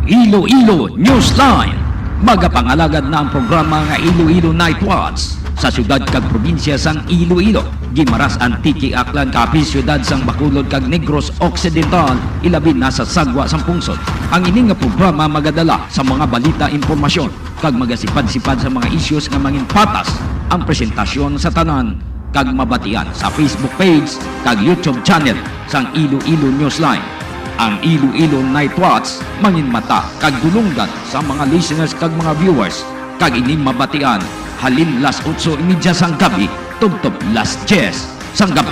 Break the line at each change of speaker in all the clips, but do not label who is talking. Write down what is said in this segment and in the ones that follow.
Iloilo Newsline. Magapangalagad na ang programa nga Iloilo Night Watch sa syudad kag probinsya sang Iloilo. Gimaras Antique Aklan kapi syudad sang Bacolod kag Negros Occidental ilabi na sa sagwa sang pungsod. Ang ini nga programa magadala sa mga balita, impormasyon kag magasipad-sipad sa mga issues nga mangin patas ang presentasyon sa tanan kag mabatian sa Facebook page kag YouTube channel sang Iloilo Newsline. Ang Iloilo Night Watch mangin mata kag dulunggan sa mga listeners kag mga viewers kag ining mabatian halin las 8:30 sang gabi tubtob las 10 sang gabi.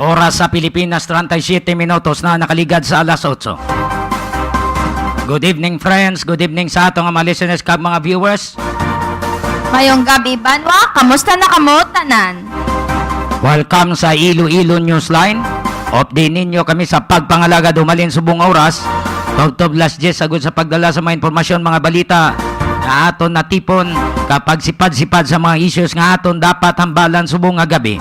Oras sa Pilipinas, 37 minutos na nakaligad sa alas 8. Good evening friends, good evening sa atong mga listeners kag mga viewers.
Mayong gabi, Banwa. Kamusta na kamo, tanan?
Welcome sa Iloilo Newsline. Update ninyo kami sa pagpangalaga dumalin subong oras. Tubtob las 10 sagud sa pagdala sa mga impormasyon, mga balita na aton natipon kapag sipad-sipad sa mga issues nga aton dapat hambalan subong nga gabi.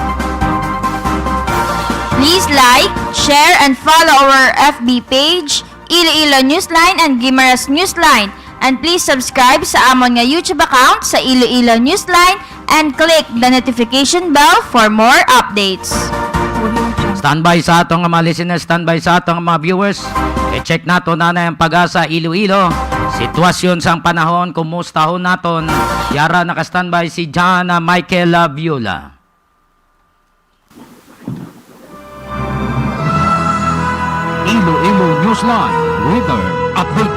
Please like, share, and follow our FB page, Iloilo Newsline and Guimaras Newsline. And please subscribe sa amon nga YouTube account sa Iloilo Newsline and click the notification bell for more updates.
Standby sa atong mga listeners, standby sa atong mga viewers. I-check nato na ang Pag-asa Iloilo. Sitwasyon sa panahon, kumusta ho naton? Yara naka-standby si Jana Michael Viola. Iloilo Newsline Weather Update.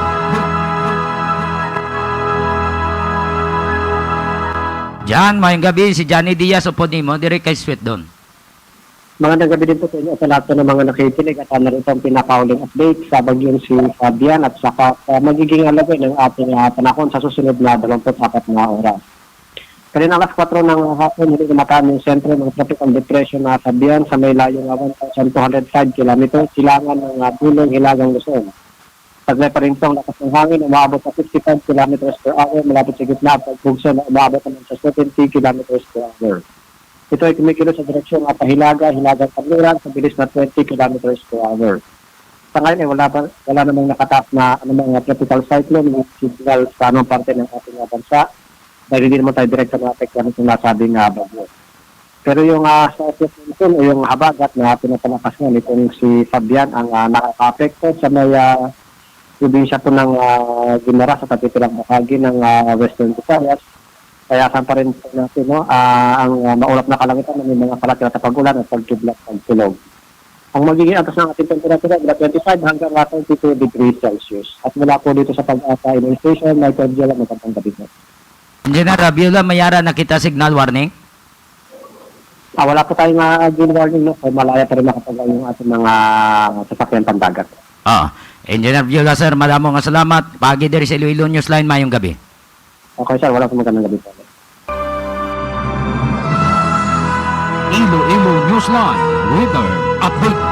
Diyan, mayang gabi si Johnny Diaz upod nimo diri kay Sweet Don.
Magandang gabi din po sa inyo sa lahat ng mga nakikinig at narito ang pinakauling update sa bagyong si Fabian at saka magiging alagay ng ating panahon sa susunod na 24 na oras. Kanina alas 4 ng hapon, hindi kumataan yung sentro ng tropical depression na Fabian sa may layong 1,205 km, silangan ng Bulong, Hilagang, Luzon. Taglay pa rin itong lakas ng hangin, umabot sa 55 km per hour, malapit sa gitna, pagbugso na umabot naman sa 70 km per hour. Ito ay kumikilos sa direksyon at Hilaga, Hilagang Kanluran sa bilis na 20 km per hour. Sa ngayon ay wala namang nakataas na anumang tropical cyclone with signal sa anong parte ng ating bansa. Dahil hindi naman tayo direkta na-apektuhan itong nasabing bagyo. Pero yung southwest monsoon o yung habagat na pinapalakas nga nitong si Fabian ang nakaka-apekto sa may probinsya po ng Guimaras at kapitilang bahagi ng Western Visayas. Kaya saan pa rin po natin ang maulap na kalangitan ng mga palatira sa pag-ulan at pagkiblat ng tulog. Ang magiging atas ng ating temperatura mula 25 hanggang 22 degrees Celsius. At mula po dito sa Pag-asa Inner Station, Michael Viola, magandang gabi po.
Engineer Viola, mayara nakita signal warning?
Wala po tayong green warning, no? So, malaya pa rin makapagawa yung ating mga sasakyan pandagat.
Engineer Viola, sir, maraming nga salamat. Pagi diri sa Iloilo Newsline, mayong gabi.
Okay, sir. Wala po magandang gabi po.
Iloilo Newsline Weather Update.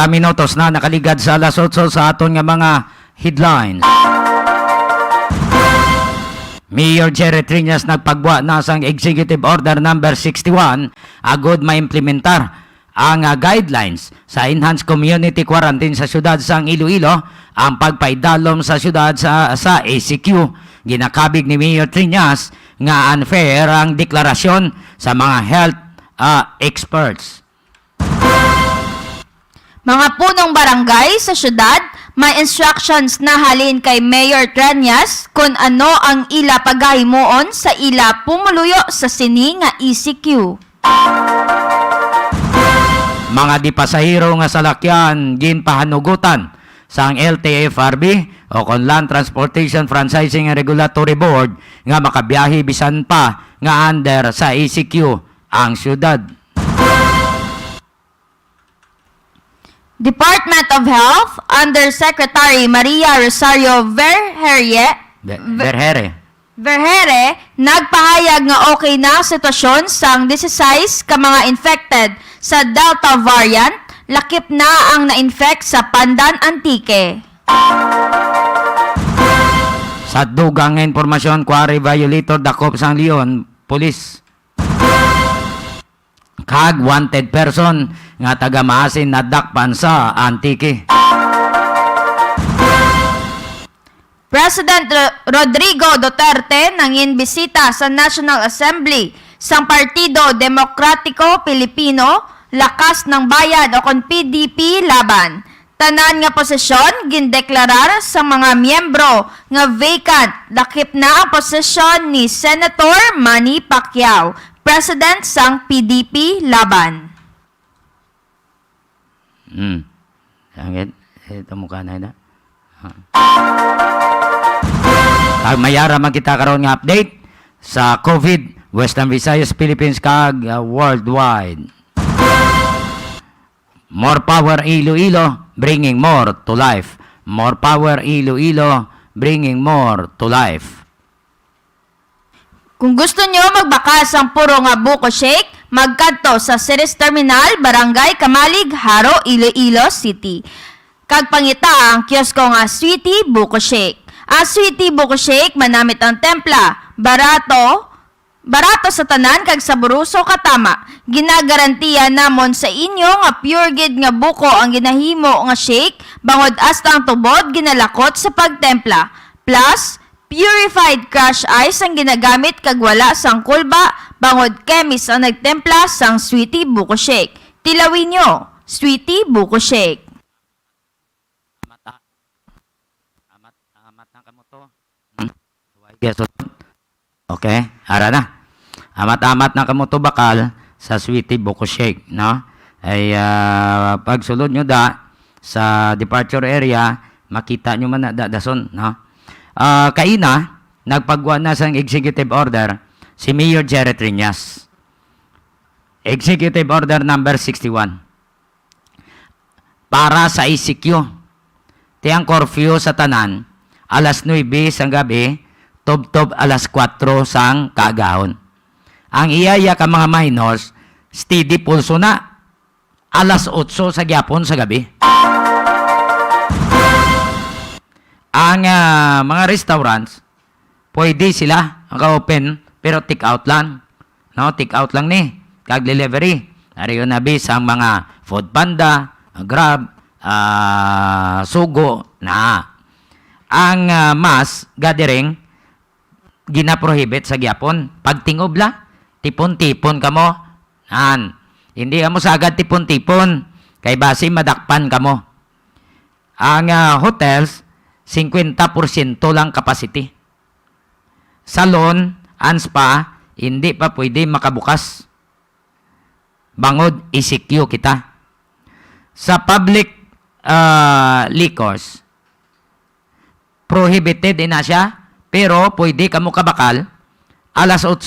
Minutos na nakaligad sa alas 8 sa aton nga mga headlines. Mayor Jerry Trinas nagpagwa na sang Executive Order number 61 agod maimplementar ang guidelines sa Enhanced Community Quarantine sa syudad sang Iloilo. Ang pagpaidalom sa syudad sa ACQ ginakabig ni Mayor Trinas nga unfair ang deklarasyon sa mga health experts.
Mga punong barangay sa syudad May instructions na halin kay Mayor Tranyas kung ano ang ila pagahimuon sa ila pumuluyo sa sini nga ECQ.
Mga di pasahero nga salakyan ginpahanugutan sa LTFRB o kon Land Transportation Franchising and Regulatory Board nga makabiyahe bisan pa nga under sa ECQ ang syudad.
Department of Health Undersecretary Maria Rosario Vergere nagpahayag nga okay na ang sitwasyon sang 16 ka mga infected sa Delta variant, lakip na ang na-infect sa Pandan Antique.
Sa dugang nga impormasyon, quarry violator dakop sang Leon, police. Kag wanted person nga taga Maasin na dakpan sa Antique.
President Rodrigo Duterte nanginbisita sa National Assembly sang Partido Demokratiko Pilipino, Lakas ng Bayan o kon PDP laban. Tanan nga posisyon gindeklarar sa mga miyembro nga vacant, lakip na ang posisyon ni Senator Manny Pacquiao, President sang PDP laban.
Sangit, ito mukha na ito. Kag mayara magkita karon nga update sa COVID, Western Visayas, Philippines, kag worldwide. More power Iloilo, bringing more to life. More power Iloilo, bringing more to life.
Kung gusto nyo magbakas ang puro nga buko shake, magkadto sa Ceres Terminal, Barangay Kamalig, Haro, Iloilo City. Kag pangita ang kiosko nga Sweetie Buko Shake. Ang Sweetie Buko Shake manamit ang templa, barato sa tanan kag saburuso katama. Ginagarantiya namon sa inyo nga pure gid nga buko ang ginahimo nga shake, bangod hasta ang tubod ginalakot sa pagtempla. Plus, purified crush ice ang ginagamit kag wala sang kulba, bangod chemist ang nagtempla sang Sweetie Buko Shake. Tilawin nyo, Sweetie Buko Shake.
Amat na kamo to. Okay, ara na. Amat-amat na kamo to bakal sa Sweetie Buko Shake, no? Ay pagsulod nyo sa departure area, makita nyo man na dason, no? Kaina, nagpagwa na sa executive order si Mayor Jerry Triñas. Executive order number 61. Para sa ECQ. Tiyang curfew sa tanan, alas 9 sang gabi, tob-tob alas 4 sang kaagahon. Ang iyaya ka mga minors, steady pulso na, alas 8 sa gyapon sa gabi. Ang mga restaurants, pwede sila open pero take out lang. No, take out lang ni, kag delivery. Ariyo na bis ang mga Food Panda, Grab, Sugo na. Ang mass gathering gina-prohibit sa gyapon. Pag tingob la, tipon-tipon kamo. Hindi kamo sagad tipon-tipon kay base madakpan kamo. Ang hotels 50% lang capacity. Salon, and spa, hindi pa pwede makabukas. Bangod, ECQ kita. Sa public liquors, prohibited din na siya, pero pwede kamo kabakal, alas 8,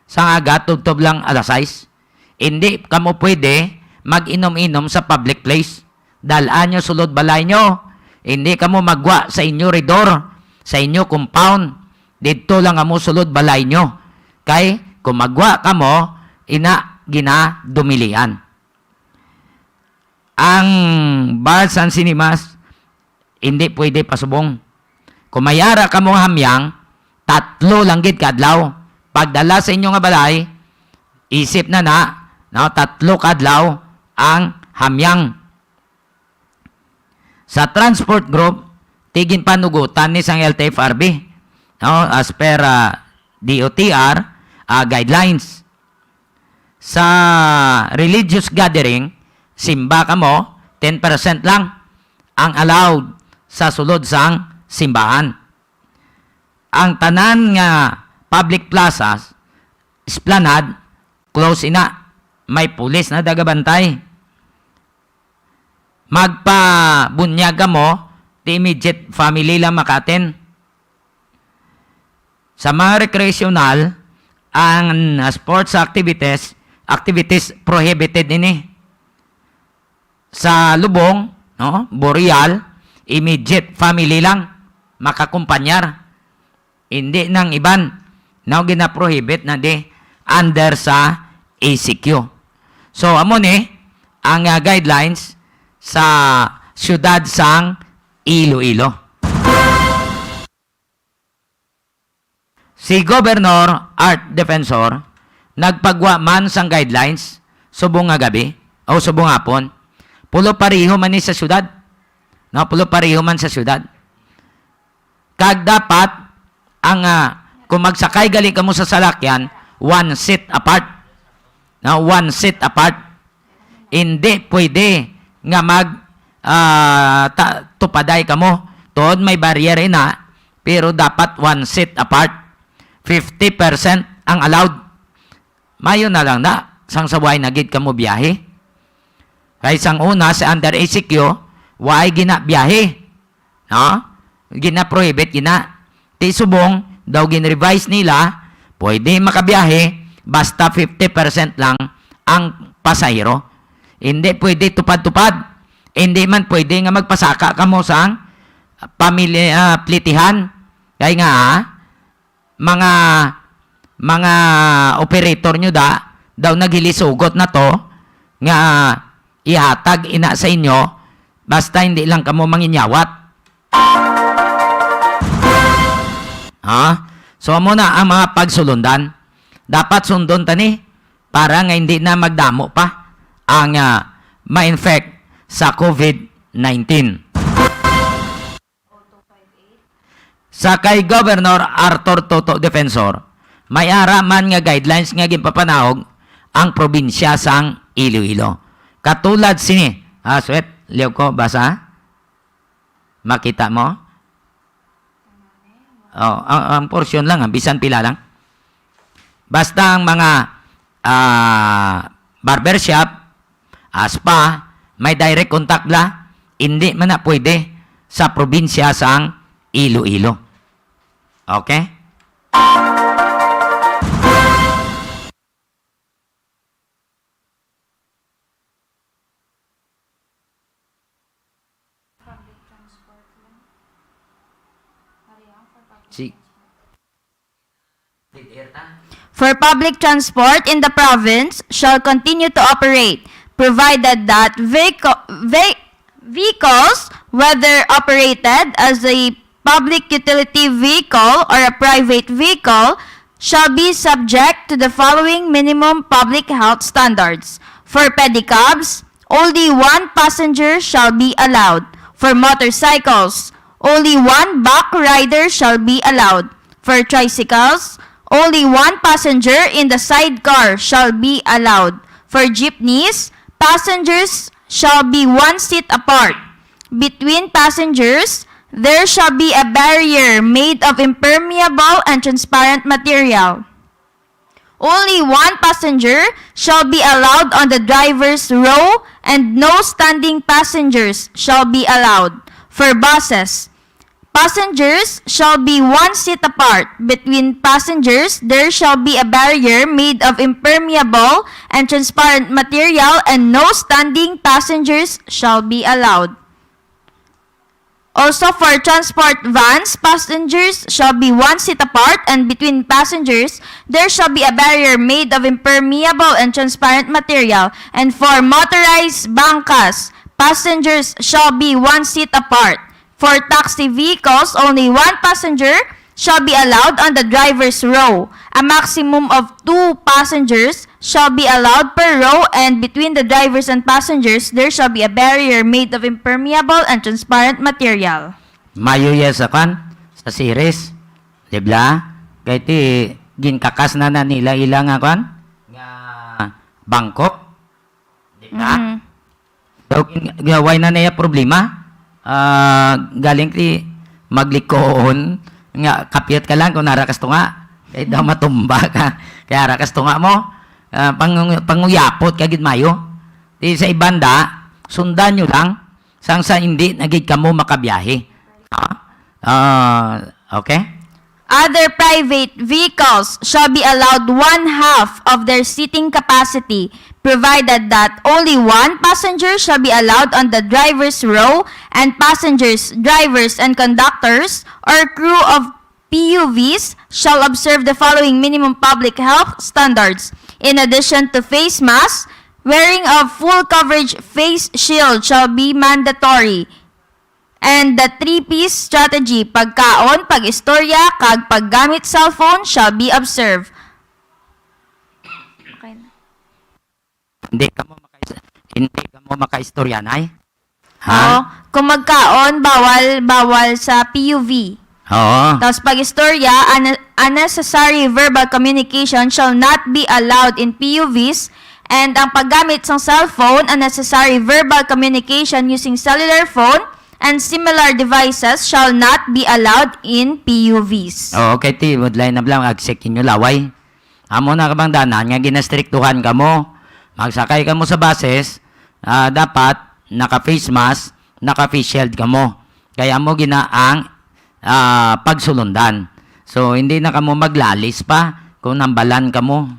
sa aga, tubtob lang alas 6. Hindi kamo pwede mag-inom-inom sa public place. Dalaan nyo sulod balay nyo. Hindi kamo magwa sa inyo redor, sa inyo compound. Dito lang kamo sulod balay nyo. Kay, kung magwa kamo, gina dumilian. Ang bars and cinemas, hindi pwede pasubong. Kung mayara kamo hamyang, 3 lang gid kadlaw. Pagdala sa inyo nga balay, isip na, 3 kadlaw ang hamyang. Sa transport group, tigin panugutan ni sang LTFRB, no, as per DOTR guidelines. Sa religious gathering, simba ka mo, 10% lang ang allowed
sa sulod sang simbahan. Ang tanan nga public plazas, esplanade, close ina. May pulis na dagabantay. Magpabunyag ka mo, the immediate family lang makaten. Sa mga recreational, ang sports activities prohibited ini. Sa lubong, no, boreal, immediate family lang makakumpanyar. Hindi nang iban na gina-prohibit na di under sa ACQ. So, amo ni ang guidelines sa siyudad sang Iloilo. Si Governor Art Defensor nagpagwa man sang guidelines subong nga gabi o subong hapon. Pulo pareho man ni sa siyudad. No, pulo pareho man sa siyudad. Kag dapat ang kung magsakay gali ka mo sa salakyan, one seat apart. No, one seat apart. Hindi pwede nga tupaday ka mo. Tuod may barrier na, pero dapat one seat apart. 50% ang allowed. Mayo na lang na, sang saway nagid ka mo biyahe. Kaya sang una, sa under ACQ, why gina biyahe? No? Gina prohibit, gina. Ti subong, daw gin-revise nila, pwede makabiyahe, basta 50% lang ang pasahero. Hindi pwede tupad-tupad. Hindi man pwede nga magpasaka ka mo sang pamilya plitihan. Kaya nga, mga operator nyo daw naghilisugot na to nga ihatag ina sa inyo basta hindi lang kamo manginyawat. Ha? So muna ang mga pagsulundan dapat sundon tani para nga hindi na magdamo pa ang ma-infect sa COVID-19. Sa kay Governor Arthur Toto Defensor, may araman nga guidelines nga ginpapanahog ang probinsya sang Iloilo. Katulad sini, sweat, liyaw ko, basa? Makita mo? Oh, ang portion lang, bisan pila lang. Basta ang mga barbershop, spa, may direct contact la, hindi man na pwede sa probinsya sang Iloilo. Okay?
For public transport in the province shall continue to operate, provided that vehicles, whether operated as a public utility vehicle or a private vehicle, shall be subject to the following minimum public health standards. For pedicabs, only one passenger shall be allowed. For motorcycles, only one back rider shall be allowed. For tricycles, only one passenger in the sidecar shall be allowed. For jeepneys, passengers shall be one seat apart. Between passengers, there shall be a barrier made of impermeable and transparent material. Only one passenger shall be allowed on the driver's row and no standing passengers shall be allowed. For buses, passengers shall be one seat apart. Between passengers, there shall be a barrier made of impermeable and transparent material and no standing passengers shall be allowed. Also, for transport vans, passengers shall be one seat apart, and between passengers, there shall be a barrier made of impermeable and transparent material. And for motorized bangkas, passengers shall be one seat apart. For taxi vehicles, only one passenger shall be allowed on the driver's row. A maximum of 2 passengers shall be allowed per row, and between the drivers and passengers, there shall be a barrier made of impermeable and transparent material.
Mayo yes sa series. Dibla? Kaya ti ginkakas na nila ilang nga Bangkok. Dibla? So, gaway na naya problema. galing ti maglikoon nga kapiyat ka lang kung narakas to nga kaya daw matumba ka kaya rakas to nga mo panguyapot kagid mayo di sa ibanda sundan nyo lang sang sa hindi nagig ka mo makabiyahe okay.
Other private vehicles shall be allowed one half of their seating capacity, provided that only one passenger shall be allowed on the driver's row, and passengers, drivers, and conductors or crew of PUVs shall observe the following minimum public health standards. In addition to face masks, wearing of full coverage face shield shall be mandatory. And the 3P's strategy, pagkaon, pag-istorya, kag paggamit cellphone shall be observed. Okay na.
Hindi ka mo makaistorya, nay?
Oo. Kung magkaon, bawal sa PUV.
Oo.
Tapos pag-istorya, unnecessary verbal communication shall not be allowed in PUVs. And ang paggamit ng cellphone, unnecessary verbal communication using cellular phone, and similar devices shall not be allowed in PUVs.
Okay, ti, woodline na blang agsik inyo laway. Amo na kabang danan, nga ginastriktuhan ka mo. Magsakay ka mo sa buses, dapat naka-face mask, naka-face shield ka mo. Kaya mo ginaang pagsulundan. So, hindi na ka mo maglalis pa kung nambalan ka mo.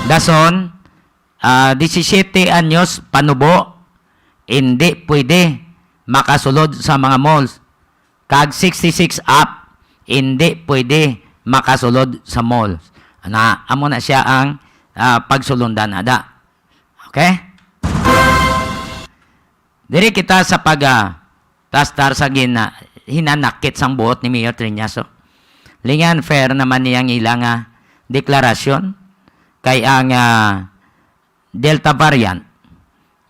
Dason, 17 anyos panubo, hindi pwede makasulod sa mga malls. Kag 66 up, hindi pwede makasulod sa malls. Amo na siya ang pagsulundan ada. Okay? Diri kita sa tastar sa hinanakit sang buot ni Mayor Triñaso. Lingan fair naman niyang ilang deklarasyon kay ang Delta variant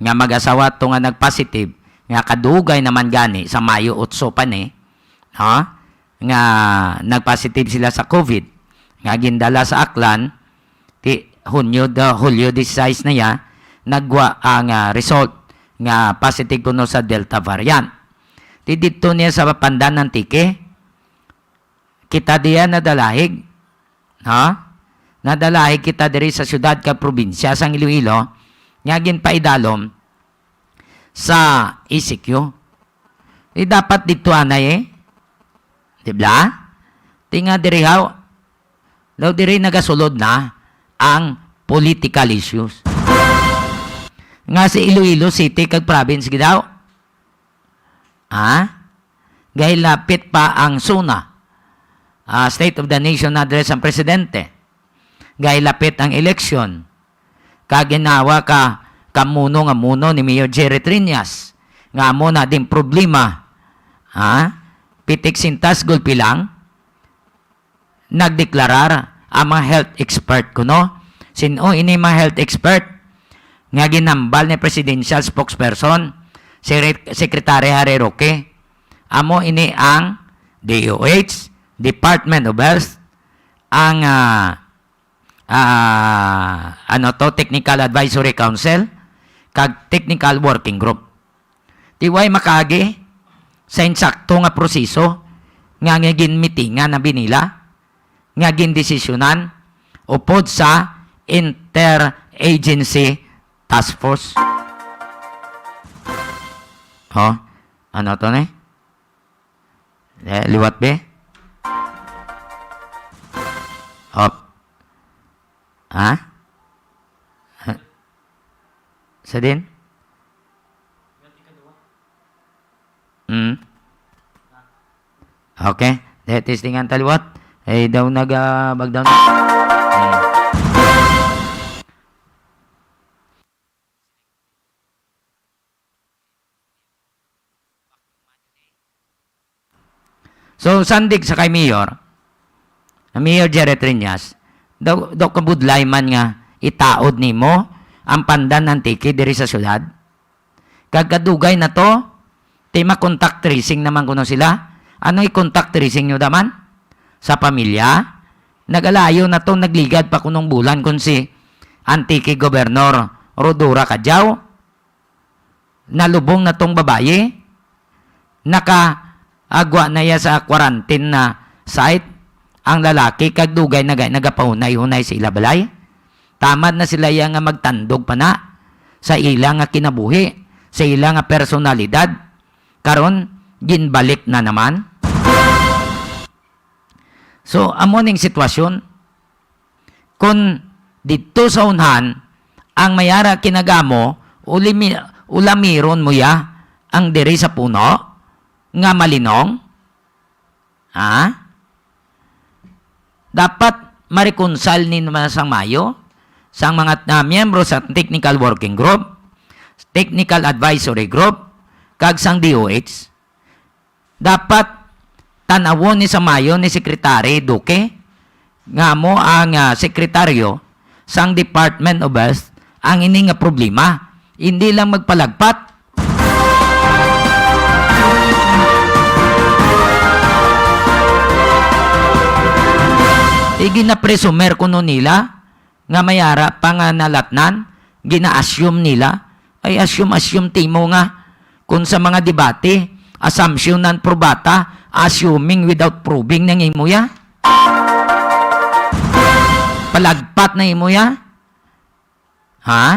nga mag-asawa to nga nagpositive nga kadugay naman gani sa Mayo 8 pa ni nga nagpositive sila sa COVID nga gindala sa Aklan ti Hulyo 16 na ya nagwa ang result nga positive kuno sa Delta variant. Ti dito niya sa pandan ng tike kita diyan nadalahig nadalahig kita diri sa syudad ka probinsya sang Iloilo nga ginpaidalom sa ECQ. Dapat dito anay Dibla? Tinga diri haw. Daw diri nagasulod na ang political issues. Nga si Iloilo City kag province gidaw. Gahil lapit pa ang SUNA. State of the Nation address ang presidente. Gahil lapit ang eleksyon. Kaginawa kamuno nga muno ni Mayor Jerry Triñas nga mo na din problema pitik sintas gulpi lang nagdeklarar ang mga health expert kuno sino ini mga health expert nga ginambal ni presidential spokesperson Secretary Harry Roque amo ini ang DOH Department of Health ang Technical Advisory Council kag Technical Working Group. Tiway makagi sa insakto nga proseso nga ginmitingan na binila nga gindesisyonan upod sa Interagency Task Force. Ano to ne? Liwat be? Sa din? Okay. Testingan taliwat. Daw nag-bagdown. So, sandig sa kay Mayor Jerry Triñas, daw kabudlay man nga itaod nimo ang pandan ng tiki diri sa syudad. Kagkadugay na to, contact tracing naman kuno sila. Ano i-contact tracing nyo daman? Sa pamilya? Nagalayo na to, nagligad pa kunong bulan kung si Antiki Gobernador Rodora Kadyaw. nalubong na tong babaye, nakaagwa na ya sa quarantine na site, ang lalaki kag dugay nagapahunay-hunay sa ila balay. Tamad na sila ya nga magtandog pa na sa ila nga kinabuhi, sa ila nga personalidad. Karon ginbalik na naman. So amo ning sitwasyon, kung dito sa unhan ang mayara kinagamo, ulamiron mo ya ang diri sa puno nga malinong, ha? Dapat marikonsal ni naman sang mayo sang mga miyembro sa technical working group, technical advisory group, kag sang DOH. Dapat tanawon ni sa mayo ni Secretary Duque nga mo ang sekretaryo sang Department of Health ang ini nga problema. Hindi lang magpalagpat. Gina-presumer kuno nila nga mayara panganalatnan, gina-assume nila, ay assume timo nga kung sa mga debate, assumption nan probata, assuming without proving nang imo ya. Palagpat na imo ya. Ha?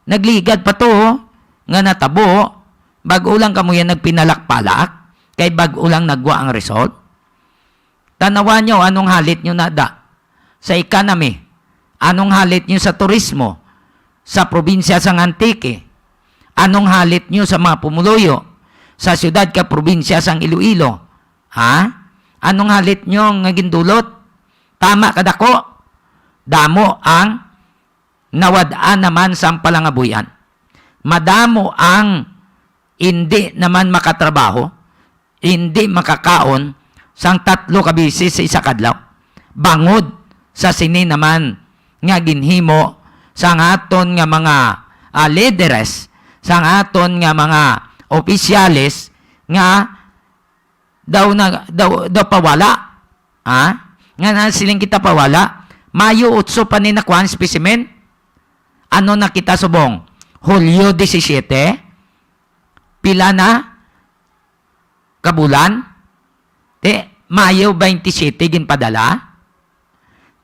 Nagligad pa to, nga natabo, bago lang kamo yan nagpinalak-palak, kay bago lang nagwa ang result. Tanawan nyo, anong halit nyo nada? Sa economy, anong halit nyo sa turismo? Sa probinsya sang Antique, anong halit nyo sa mga pumuluyo? Sa syudad ka probinsya sang Iloilo, ha? Anong halit nyo nga gindulot? Tama kadako. Damo ang nawadaan naman sa palangabuyan. Madamo ang hindi naman makatrabaho, hindi makakaon, sang 3 kabisis sa isa kadlaw. Bangod sa sini naman nga ginhimo sang aton nga mga leaders, sang aton nga mga opisyales nga daw pawala. Ha? Nga na siling kita pawala. Mayo 8 pa ni nakuhan specimen. Ano na kita subong? Hulyo 17. Pila na? Kabulan? Mayo 27 ginpadala.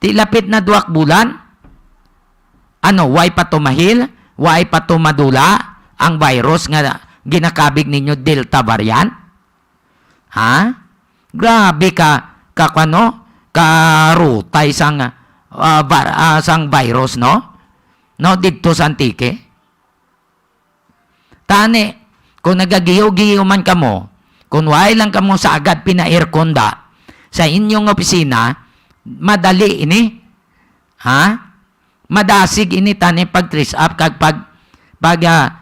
Lapit na 2 bulan. Ano, why pa tumahil? Why pa tumadula ang virus nga ginakabig ninyo Delta variant? Ha? Grabe karutay sang virus, no? No, dito sa Antique. Tani, kung nagagiyo-giyo man kamo, kung why lang kamo sa agad pina-aircon da sa inyong opisina, madali ini. Ha? Madasig ini tani pag trace up kag pag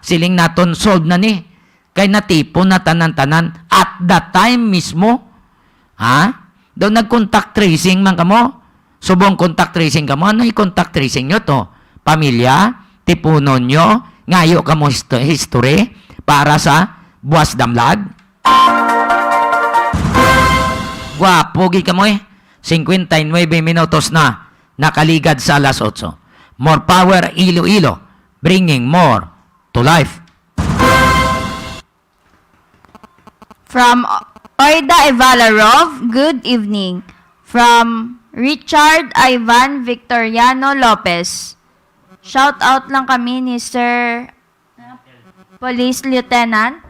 siling naton solve na ni. Kay natipon na tanan-tanan at that time mismo. Ha? Daw nag-contact tracing man kamo. Subong contact tracing kamo. Ano i-contact tracing nyo to? Pamilya, tipunon nyo, ngayo kamo history para sa buwas damlag. Guwapo gi ka mo 59 minutos na nakaligad sa alas 8. More power Iloilo, bringing more to life.
From Oida Evalarov, good evening. From Richard Ivan Victoriano Lopez. Shout out lang kami ni Sir Police Lieutenant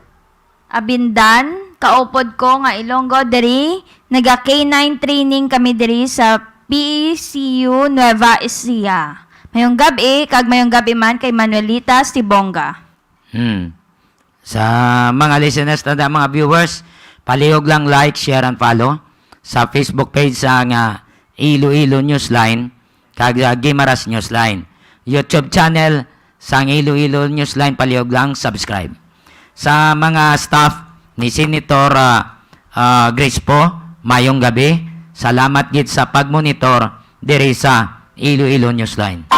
Abindan, kaupod ko nga Ilonggo diri, naga K9 training kami diri sa PECU Nueva Ecija. Mayong gabi, kag mayong gabi man kay Manuelita Sibonga.
Sa mga listeners na mga viewers, palihog lang like, share, and follow sa Facebook page sa Iloilo Newsline, kag Gimaras Newsline. YouTube channel sa Iloilo Newsline, palihog lang subscribe. Sa mga staff ni Senator Grace po, mayong gabi. Salamat gid sa pagmonitor diri sa Iloilo Newsline.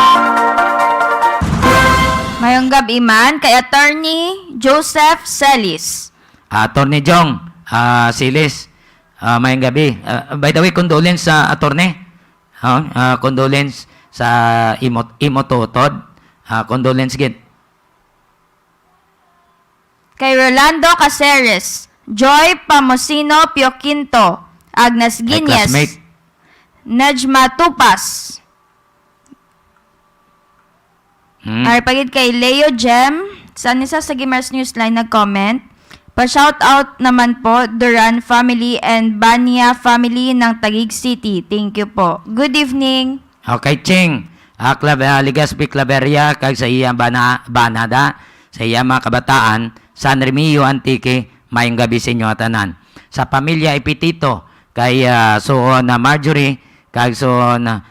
Mayong gabi man kay Attorney Joseph Celis.
Attorney Jong Silis, mayong gabi. By the way, condolence sa attorney. Condolence sa imo tutod. Condolence gid.
kay Rolando Caceres, Joy Pamosino Pioquinto, Agnes
Ay,
Guiñez,
classmate.
Nejma Tupas, ay pagid kay Leo Gem, saan isa sa Gimars Newsline nag-comment. Pa-shoutout naman po, Duran family and Bania family ng Taguig City. Thank you po. Good evening.
Okay, Ching. Ligaspi Claveria, kag sa iya banada, sa iya mga kabataan, San Remio Antique, mayong gabi sa inyo atanan. Sa pamilya Ipitito, kay na Marjorie, kag na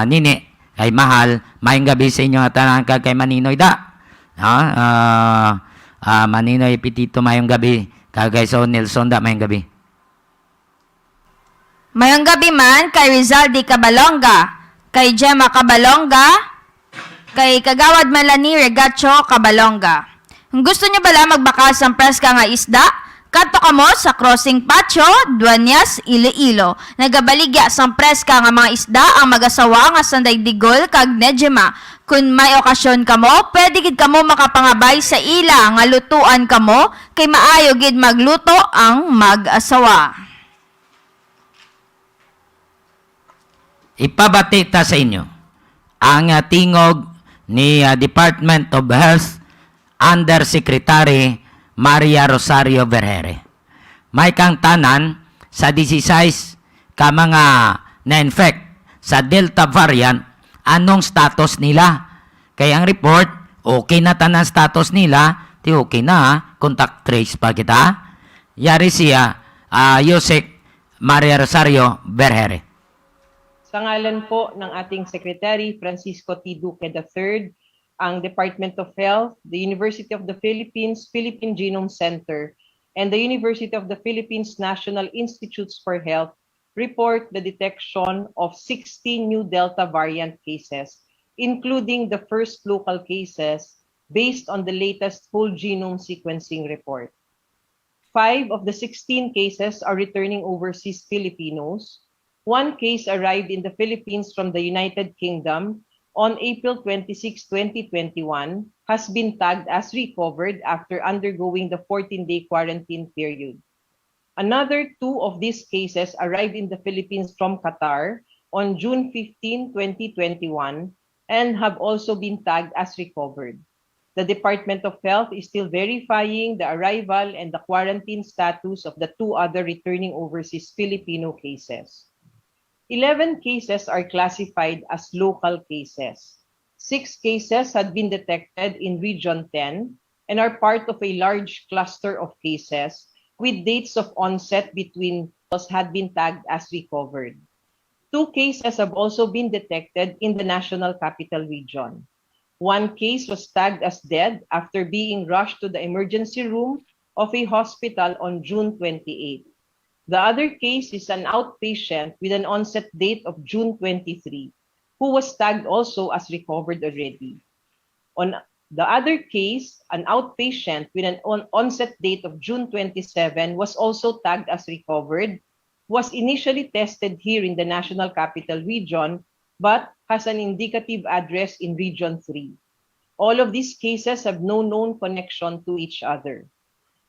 Nini, kay Mahal, mayong gabi sa inyo atanan, kag kay Maninoy da. Maninoy Ipitito, mayong gabi, kag kay Nelson da, mayong gabi.
Mayong gabi man kay Rizaldi Cabalonga, kay Gemma Cabalonga, kay Kagawad Melanie Regacho Cabalonga. Kung gusto niyo bala magbakas ang preska nga isda, kadto kamo sa Crossing Patio, Dueñas, Iloilo. Nagabaligya sang preska nga mga isda ang mag-asawa nga Sanday Digol kag Nejema. Kung may okasyon kamo, pwede gid kamo makapangabay sa ila nga lutuan kamo kay maayo gid magluto ang mag-asawa.
Ipabati ta sa inyo ang tingog ni Department of Health Undersecretary Maria Rosario Vergere. May kang tanan sa 16 ka mga na-infect sa Delta variant, anong status nila? Kaya ang report, okay na tanan status nila, ti okay na, contact trace pa kita. Yari siya, Yusek Maria Rosario Vergere.
Sa ngalan po ng ating Secretary Francisco T. Duque III, ang Department of Health, the University of the Philippines, Philippine Genome Center, and the University of the Philippines National Institutes for Health report the detection of 16 new Delta variant cases, including the first local cases based on the latest whole genome sequencing report. 5 of the 16 cases are returning overseas Filipinos. 1 case arrived in the Philippines from the United Kingdom on April 26, 2021, has been tagged as recovered after undergoing the 14-day quarantine period. Another 2 of these cases arrived in the Philippines from Qatar on June 15, 2021, and have also been tagged as recovered. The Department of Health is still verifying the arrival and the quarantine status of the 2 other returning overseas Filipino cases. 11 cases are classified as local cases. 6 cases had been detected in Region 10 and are part of a large cluster of cases with dates of onset between those had been tagged as recovered. 2 cases have also been detected in the National Capital Region. 1 case was tagged as dead after being rushed to the emergency room of a hospital on June 28. The other case is an outpatient with an onset date of June 23, who was tagged also as recovered already. On the other case, an outpatient with an onset date of June 27 was also tagged as recovered, was initially tested here in the National Capital Region, but has an indicative address in Region 3. All of these cases have no known connection to each other.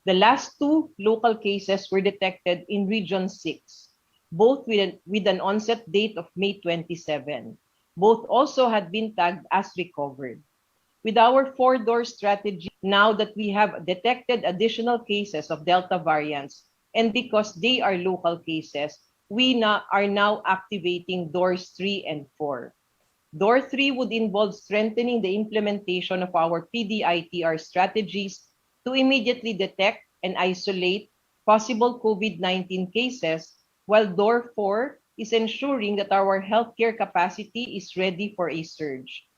The last 2 local cases were detected in Region 6, both with an onset date of May 27. Both also had been tagged as recovered. With our 4-door strategy, now that we have detected additional cases of Delta variants, and because they are local cases, we are now activating doors 3 and 4. Door 3 would involve strengthening the implementation of our PDITR strategies to immediately detect and isolate possible COVID-19 cases, while Door 4 is ensuring that our healthcare capacity is ready for a surge.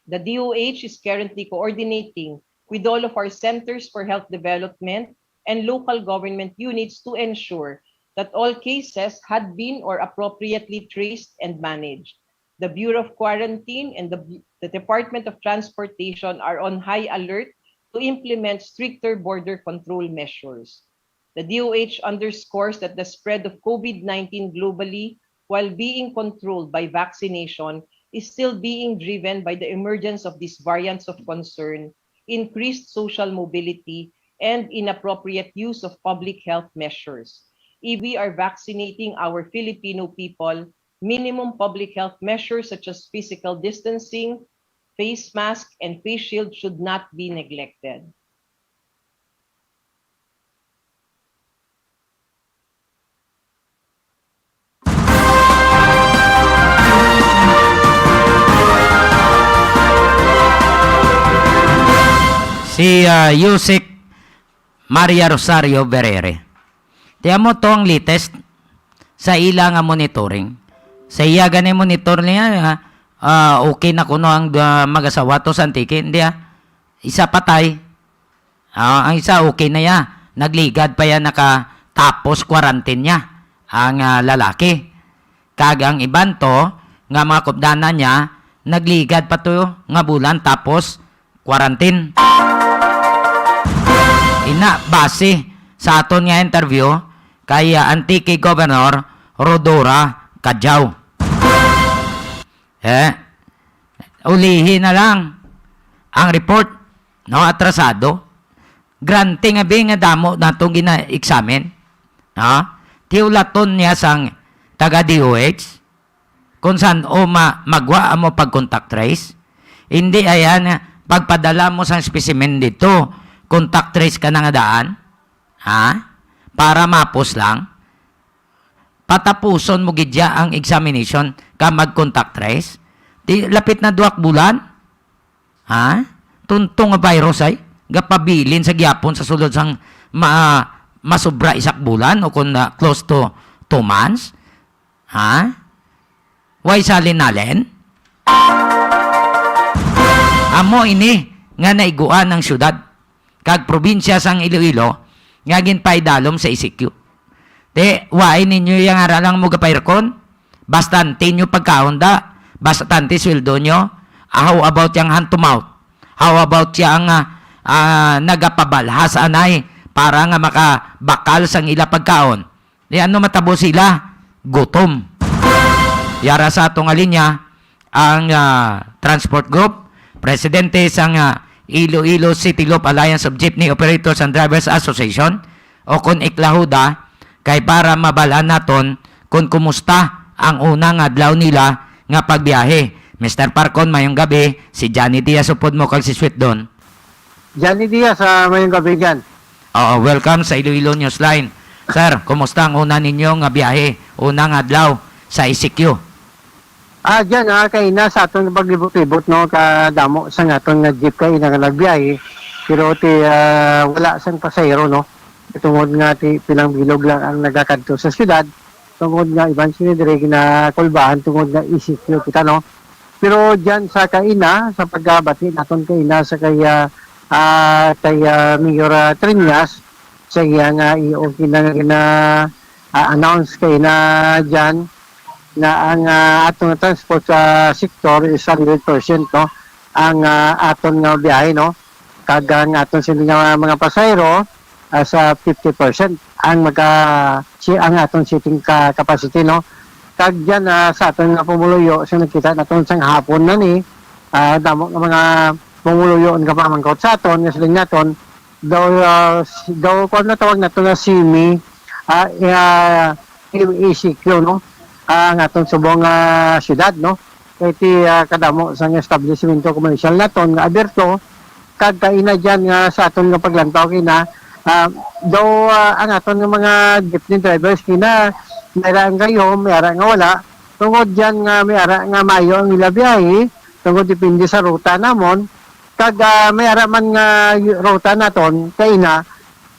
The DOH is currently coordinating with all of our centers for health development and local government units to ensure that all cases had been or appropriately traced and managed. The Bureau of Quarantine and the Department of Transportation are on high alert to implement stricter border control measures. The DOH underscores that the spread of COVID-19 globally, while being controlled by vaccination, is still being driven by the emergence of these variants of concern, increased social mobility, and inappropriate use of public health measures. If we are vaccinating our Filipino people, minimum public health measures such as physical distancing, face mask, and face shield should not be neglected.
Si Yusek Maria Rosario Berere. Tiyan mo to ang latest sa ila nga monitoring. Sa iya gani monitor niya, okay na kuno ang mag-asawa to sa antike. Hindi isa patay. Ang isa okay na ya. Nagligad pa yan nakatapos quarantine niya. Ang lalaki. Kagang iban to, nga mga kupdana niya, nagligad pa to nga bulan tapos quarantine. Ina base sa aton nga interview kay antike Governor Rodora Cadjao. Ulihin na lang ang report, no, atrasado. Granting nga nga damo natong gina-examine. Tiulaton niya sang taga DOH kung saan magwa mo pag-contact trace. Hindi ayan pagpadala mo sang specimen dito. Contact trace ka na nga daan, para mapos lang, patapuson mo gidya ang examination ka mag-contact trace, di lapit na 2 bulan, tuntong nga virus ay, gapabilin sa gyapon sa sulod sang masubra 1 bulan, o kung close to 2 months, Why salin nalen? Amo ini, nga naiguan ng syudad, kag probinsya sang Iloilo, nga ginpaidalom sa ICQ. Te, wain ninyo yung aralang mo gapayrkon, bastante nyo pagkaunda, bastante sweldo nyo, how about yung hand to mouth? How about yung nagapabalhas anay, para nga makabakal sang ila pagkaon? Di ano matabo sila? Gutom. Yara sa atong linya, ang transport group, presidente sang Iloilo City Loop Alliance of Jeepney Operators and Drivers Association, o kung iklahuda, kay para mabalaan naton kung kumusta ang unang adlaw nila nga pagbiyahe. Mr. Parcon, mayong gabi, si Johnny Diaz upod mo kag si Sweet Don.
Johnny Diaz, mayong gabi dyan.
Welcome sa Iloilo Newsline. Sir, kumusta ang una ninyo nga biyahe, unang adlaw sa ICQ?
Dyan, kay na sa atong paglibot-libot, no, kadamo sa atong jeep kay na nagbiyahe. Pero wala sang pasayro, no. Tungod nga pilang bilog lang ang nagakadto sa syudad. Tungod nga iban sinidre na kulbahan, tungod nga ICQ kita, no. Pero dyan sa kaina, sa pagbati naton kaina sa kay Mayor Triñas, sa iya nga i-okay na announce kay na dyan, na ang atong transport sa sector is 100%, no, ang aton nga biyahe, no, kag ang aton sila mga pasayro sa 50% ang ang aton seating capacity, no, kag dyan sa aton nga pumuluyo sa nakita naton sang hapon na ni damo nga mga pumuluyo nga pamangkot sa aton nga siling naton daw kung natawag naton na simi ECQ, no, ang atong subong syudad, no, kay kadamo sang establishmento komersyal naton nga aberto, kag kaina dyan nga sa aton nga paglantaw kina daw ang aton nga mga jeepney drivers kina mayara ang kayo, mayara nga wala, tungod dyan nga mayara nga mayo ang ila biyahe, tungod depende sa ruta namon, kag mayara man nga ruta naton kaina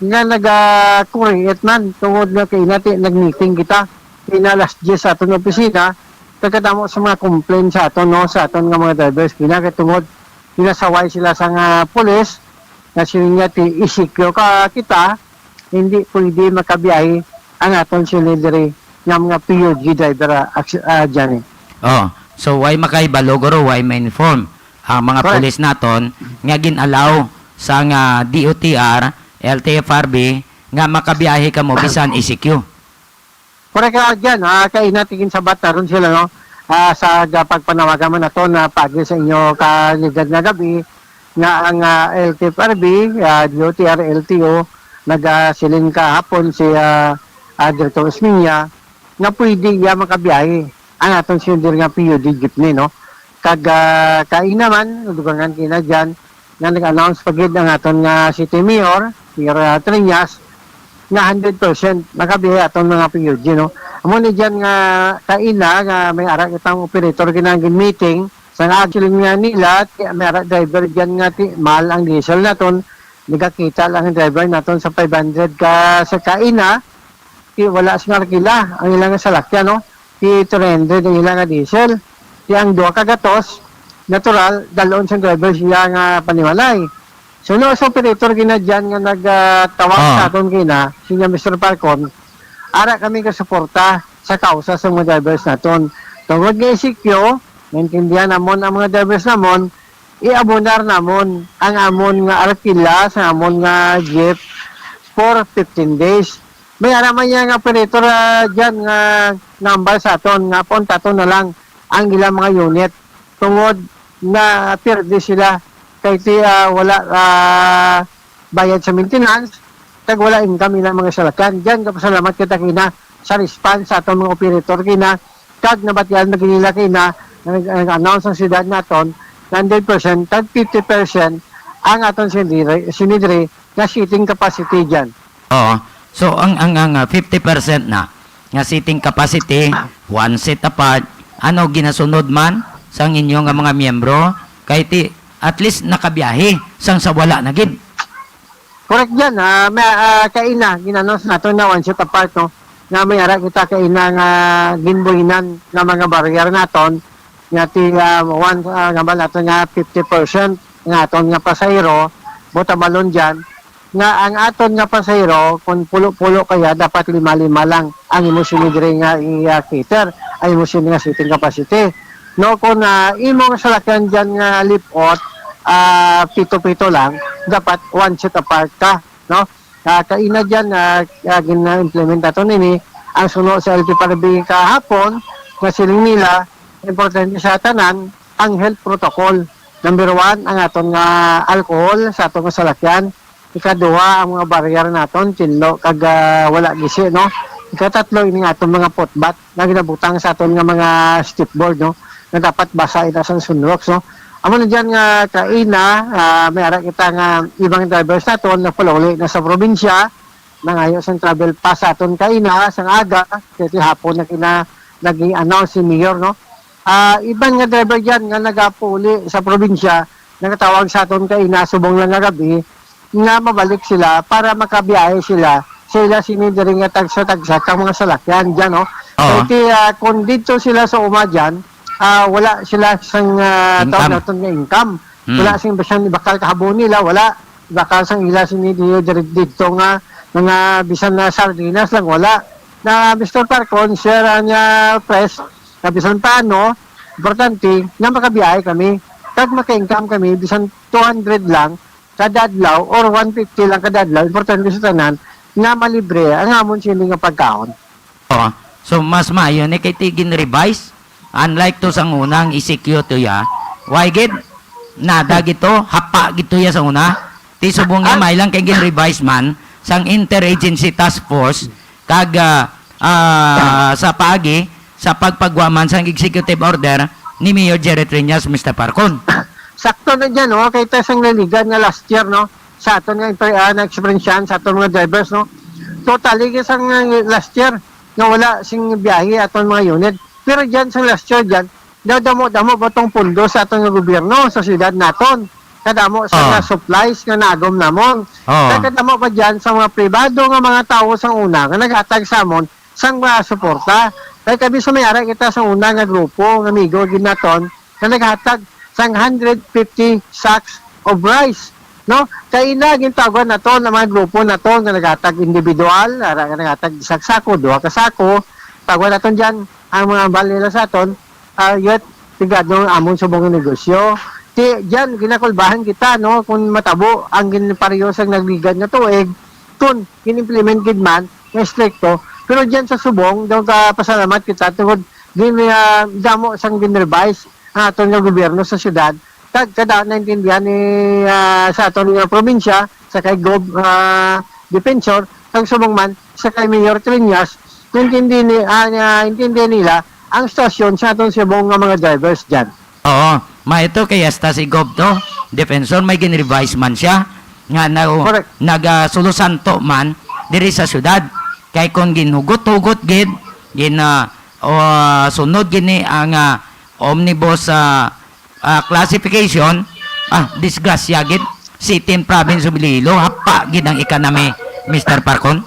nga nag-create man, tungod nga kaina nag-meeting kita kina last year sa aton opisina, kagkadamo sa mga complaint sa aton, no, sa aton nga mga drivers kina katungod pinasaway sila sa nga pulis na sila ti isikyo ka kita, hindi pwede makabiyahe ang aton silindri nga mga PUG driver dyan.
So why makaibalogoro, why ma-inform ang mga
Correct.
pulis naton nga ginalaw sa nga DOTR, LTFRB nga makabiyahe ka mo bisan ICQ.
Correct ka dyan, kay natigin sa bata ron sila, no, sa pagpanawagan mo na to na pagi sa inyo kaligad na gabi, nga ang LTFRB, DOTR, LTO, nagsilin kahapon si Director Osminya nga pwede nga makabiyahe ang atong sindir nga PUD jeepney, no? Kag kainaman, dugangan kina dyan, nga nag-announce pagid ang aton nga City Mayor, Triñas, nga 100% makabiyahe aton mga PUD, no? Amo ni dyan nga kaina, nga may ara kitang operator ginagin meeting, sa nga actually nga nila, may ara driver dyan nga mahal ang diesel naton, nagkakita lang ang driver naton sa 500 ka sa kaina, wala sa markila ang ilang salakyan, no? 300 ang ilang diesel. Ang duha ka gatos, natural, dalon sa driver siya nga paniwalay. So, no, sa operator gina dyan nga nagtawag sa aton kina, siya Mr. Parcon, ara kami kasuporta sa kausa sa mga drivers naton. Tungod nga isikyo, naintindihan namon ang mga drivers namon, iabonar namon ang amon nga arkila sa amon nga jeep for 15 days. May araman niya nga operator dyan nga number sa aton, nga taton na lang ang ilang mga unit. Tungod na perde sila kay wala bayad sa maintenance, tag wala income ilang mga salakan. Dyan kapasalamat kita kina sa response sa atong mga operator kina, kag nabatian maginila kina, nag-announce ang siyudad naton, 100%, tag 50% ang aton sinidre na seating capacity dyan.
Oo. So ang 50% na nga seating capacity, one seat apart, ano ginasunod man sang inyo nga mga miyembro kay at least nakabiyahe sang sa wala na gid.
Correct yan. Kaina, ginanos nato na one seat apart, no? Nga may ara kita kaina nga ginbuhinan nga mga barrier naton nga nga ba nato nga 50% nga aton nga pasahero buta malon dyan nga ang aton nga pasahero kung pulo-pulo kaya dapat 5-5 lang ang imo sinidre nga i-cater ay imo nga seating capacity. No, kung imo nga salakyan dyan nga lift-out, pito-pito lang, dapat one seat apart ka, no? Kaina dyan, gina-implement nato nini, ang sunod sa LTFRB kahapon, na siling nila, importante sa tanan, ang health protocol. Number 1, ang aton nga alcohol sa aton nga salakyan. Ikaduha, ang mga barrier naton, tinlo, kag wala gisi, no? Ikatatlo, ini nga aton mga potbat na ginabutang sa aton nga mga stipboard, no? Na dapat basahin na sa sunrox, no? Amo na dyan nga kaina, may ara kita nga ibang drivers naton na palauli na sa probinsya, nangayo sa travel pass sa aton kaina, sang aga, kasi hapon na kina nag-i-announce si Mayor, no? Ibang nga driver dyan nga nagapuli sa probinsya, nagatawag sa aton kaina, subong lang nga gabi, nga mabalik sila para makabiyahe sila sinidiri nga tagsa-tagsa kang mga salakyan dyan, no? Kaya kung dito sila sa dyan, wala sila sang tawag natin nga income. Wala sing bisan bakal kahabon nila, wala. Bakal sang ila sinidiri dito nga mga bisan na sardinas lang, wala. Na Mr. Parcon, share niya press, na bisan paano, importante, na makabiyahe kami. Kag maka-income kami, bisan 200 lang, kada adlaw or 150 lang kada adlaw, importante sa tanan nga malibre ang amon sila nga pagkaon.
Oo. So mas maayo ni kay tigin revise unlike to sang unang ECQ to ya. Why gid nada gito hapa gito ya sa una. Ti subong nga may lang kay gin revise man sang interagency task force kag sa paagi sa pagpagwaman sang executive order ni Mayor Jerry Triñas, Mr. Parcon.
Sakto na dyan, no? Kaya tasang naligan nga last year, no? Sa aton nga na-experience yan, sa aton mga drivers, no? Totally, isang last year, na wala sing biyahe aton mga unit. Pero dyan, sa last year dyan, damo-damo ba itong pundo sa aton nga gobyerno, sa siyudad naton. Kadamo sa mga supplies nga nagom namon. Kaya kadamo pa dyan sa mga pribado nga mga tao sa una, nga nag-atag sa amon, sang mga suporta. Kaya kami sumayara kita sa una nga grupo, nga amigo, ginaton, na nag-atag sang 150 sacks of rice, no? Kaya gintawagan na to ng mga grupo na to nga nagatag individual, nga nagatag isang sako, duha ka sako, tawagan na to dyan, ang mga balila sa aton, yet, tigado amon subong negosyo. Dyan, ginakulbahan kita, no? Kung matabo, ang ginpariyo sang nagbigan na tuig, kung ginimplement gid man, nga stricto, pero dyan sa subong, daw ka pasalamat kita, tungod, damo sang ginrevise, aton nga gobyerno sa syudad kada naintindihan ni sa aton nga probinsya sa kay defensor kag subong man sa kay Mayor Triñas intindi nila ang stasyon sa aton subong nga mga drivers dyan.
Oo, ito kay hasta si Gob to, defensor may gin-revise man siya nga
Correct.
nagsulusanto man diri sa syudad. Kay kung ginhugot-hugot gid sunod gini ang omnibus classification, disgrasya gid City and Province of Iloilo, hapa gid ang economy, Mr. Parcon.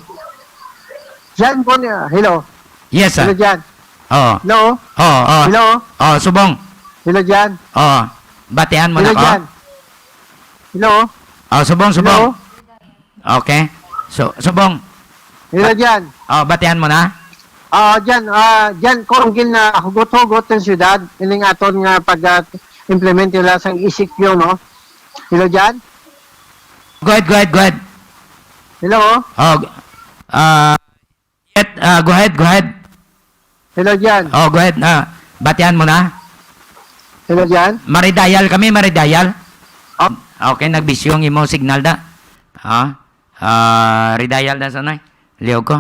Dyan po niya. Hello.
Yes, sir.
Hello dyan.
Oo.
Hello.
Oo.
Hello.
Oo, subong.
Hello dyan.
Oo. Batihan mo
Hello
na ko.
dyan. Hello.
Oo, subong.
Hello.
Okay. Subong.
Hello dyan.
Oo, batihan mo na.
Dyan kung na hugot-hugot ng syudad, ining aton nga pag-implement nila sa ECQ, no? Hello dyan.
Go ahead.
Hello.
Go ahead.
Hello dyan.
Oh, go ahead. Batihan mo na.
Hello dyan.
Maridayal kami.
Oh.
Okay, nagbisyo ang imong signal da. Ridayal da sanay. Liog ko.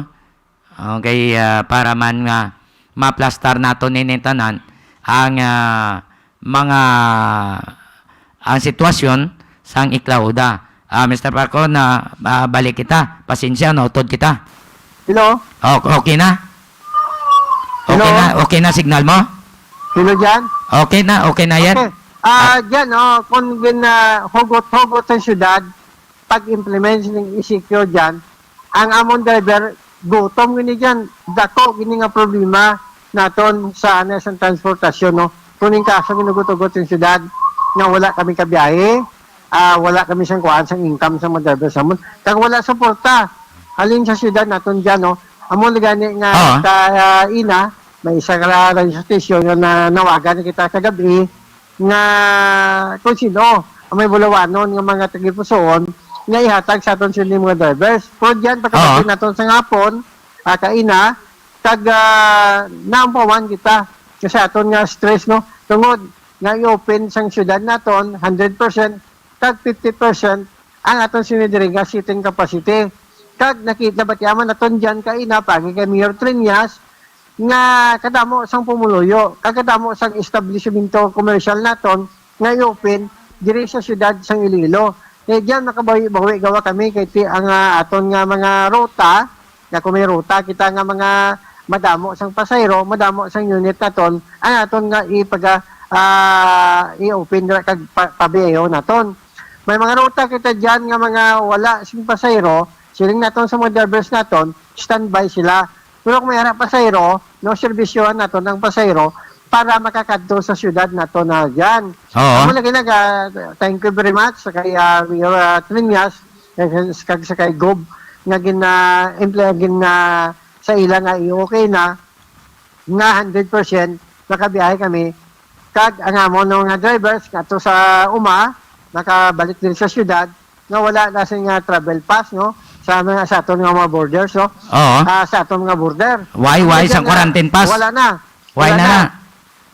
Okay, para man nga maplastar nato ni tanan ang mga ang sitwasyon sang iklawda. Mr. Parco, balik kita. Pasensya, nautod kita.
Hello.
Okay na?
Hello?
Okay na signal mo?
Hello dyan.
Okay na yan?
Okay. Dyan, kung hugot-hugot sa syudad, pag-implement ng ECQ dyan, ang amon driver, gutom gini dyan, dako gini nga problema naton sa transportasyon, no? Kuning kaso ginugot-ugot sa syudad, nga wala kami kabiyahe, wala kami siyang kuhaan sang income sa mga driver sa amon, kag wala suporta. Halin sa syudad naton dyan, no? Amon gani nga ina, may isa ka radio station na nawagan kita kagabi, nga kung sino ang may bulawanon ng mga tagipusoon nga ihatag sa aton sila mga drivers. Pero dyan, pagkabati naton sa ngapon, kaina, kag naampawan kita. Kasi aton nga stress, no? Tungod, nga i-open sang syudad naton, 100%, kag 50% ang aton sinidiri nga sitting capacity. Kag nakita ba't yaman naton dyan kaina, pagi kay Mayor Triñas, nga kadamo sang pumuluyo, kadamo sang establishmento commercial naton nga i-open diri sa syudad sang Iloilo. Kaya diyan makabawi gawa kami kay ang aton nga mga ruta, na kung may ruta kita nga mga madamo sang pasayro, madamo sang unit naton, ang aton nga i-open dira kag pabiyayo naton. May mga ruta kita diyan nga mga wala sing pasayro, siling naton sa mga drivers naton, standby sila. Pero kung may harap pasayro, no serbisyohan nato ng pasayro para makakadto sa syudad nato na dyan.
Oo.
Mula thank you very much sa kay Triñas, sa kay Gob, nga sa ilang nga okay na 100% nakabiyahe kami. Kag ang amon ng mga drivers kato sa nakabalik din sa syudad, nga wala na nga travel pass, no? Sa aton nga mga borders, no?
Oo.
Sa aton nga border.
Why sa quarantine pass?
Wala na.
Why na?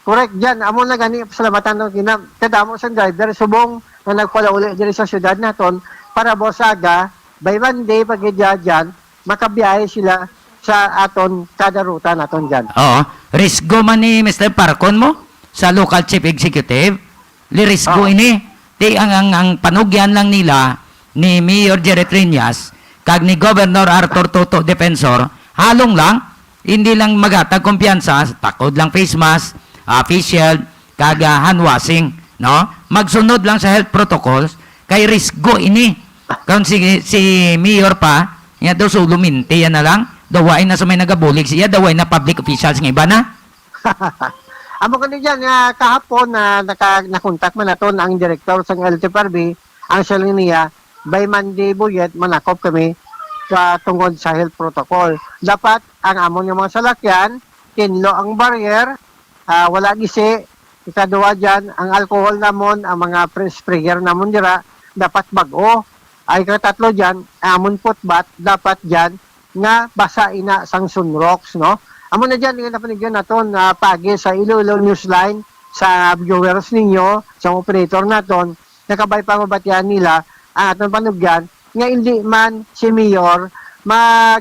Correct dyan. Amo na gani pasalamatan ng kadamo sa driver subong na nagpalauli diri sa syudad naton para bosaga by Monday pag dyan makabiyahe sila sa aton kada ruta naton dyan.
Oo. Risgo man ni Mr. Parcon mo sa local chief executive. Lirisgo ini. Di ang panugyan lang nila ni Mayor Jerry Triñas kag ni Governor Arthur Toto Defensor, halong lang, hindi lang magatag kumpiyansa, takod lang face mask, face shield, kag hand washing, no? Magsunod lang sa health protocols, kay risgo ini. Kung si Mayor pa, nga daw suluminti yan na lang, dawain na sa may nagabulig siya, dawain na public officials ng iba na.
Amo ko dyan, kahapon na nakontak man naton ang director sa LTFRB, ang siya niya, by Monday buyet, manakop kami tungkol sa health protocol. Dapat ang amon yung mga salakyan, kinlo ang barrier, wala gisi, ikaduwa dyan, ang alcohol namon, ang mga sprayer namon dira, dapat bago. Ay katatlo dyan, amon putbat, dapat dyan, nga basa ina sang sunrocks, no? Amon na dyan, yung napanigyan naton, pagi sa Iloilo Newsline, sa viewers ninyo, sa operator naton, nakabay pa mabatian nila ang atong panugyan nga hindi man si Mayor may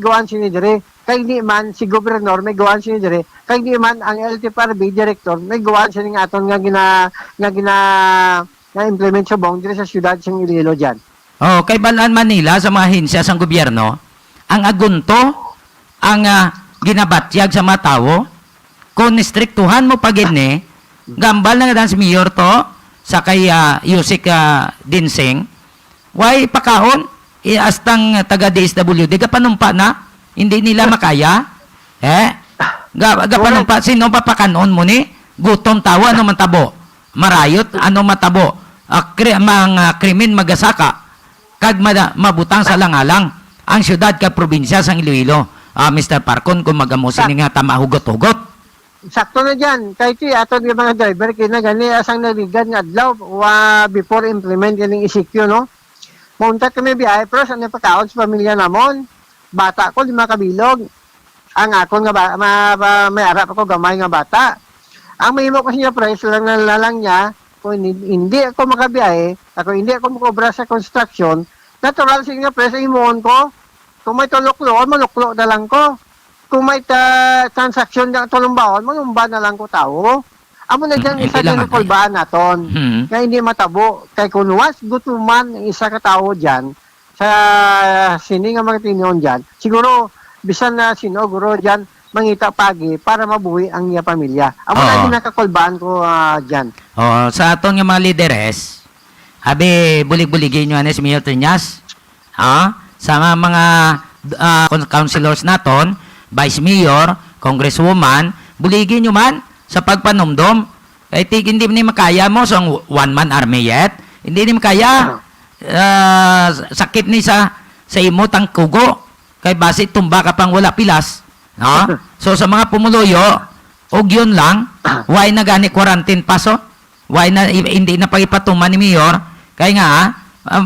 gawaan sinidire, kay hindi man si Gobernador may gawaan sinidire, kay hindi man ang LTFRB Director may gawaan sining aton nga implement sa bong dire sa syudad sang Iloilo dyan.
Oh, kay Balaan Manila sa mga hensya sa gobyerno, ang agunto, ang ginabatyag sa mga tao, kung nistriktuhan mo pag ni, gambal na nga si Mayor to, sa kay Yusik Dinseng, why pakaon, astang taga DSWD, kapanumpa na, hindi nila makaya, gapanumpa, sino papakanon mo ni, gutom tawa, ano man tabo, marayot, ano matabo, mga krimen magasaka, kag mabutang sa langalang ang syudad kag probinsya sang Iloilo. Mr. Parcon, kung magamusin nga tamahugot-hugot.
Sakto na dyan. Kahit aton yung mga driver, kinagani asang narigan nga adlaw before implement yung isikyo, no? Muntat kami biyahe, pero sa napakaon sa pamilya namon, bata ko, 5 kabilog. Ang akon nga may arap ako, gamay nga bata. Ang mahimo kasi niya, price lang niya, kung hindi ako makabiyahe, hindi ako makobra sa construction, natural siya nga price, imuon ko. Kung may tuloklo, maluklo na lang ko. Kung may transaction na tulumbaon, malumba na lang ko tao. Amo na dyan isa din kulbaan naton. Nga hindi matabo. Kay kung once gutuman ang isa ka tao dyan, sa sining nga mga tinyon dyan, siguro, bisan na sinoguro dyan, mangita pagi para mabuhi ang niya pamilya. Amo na din nakakulbaan ko dyan.
Sa aton nga mga lideres, abi, bulig-buligin nyo si Mayor Triñas, sa mga councilors naton, Vice Mayor, Congresswoman, buligin nyo man sa pagpanumdom. Kaya hindi ni makaya mo sa one-man army yet. Hindi ni makaya. Sakit ni sa imutang kugo. Kaya base tumba ka pang wala pilas. No? So sa mga pumuluyo, og yun lang, why na gani quarantine paso? Why na hindi na pagipatuman ni Mayor? Kaya nga,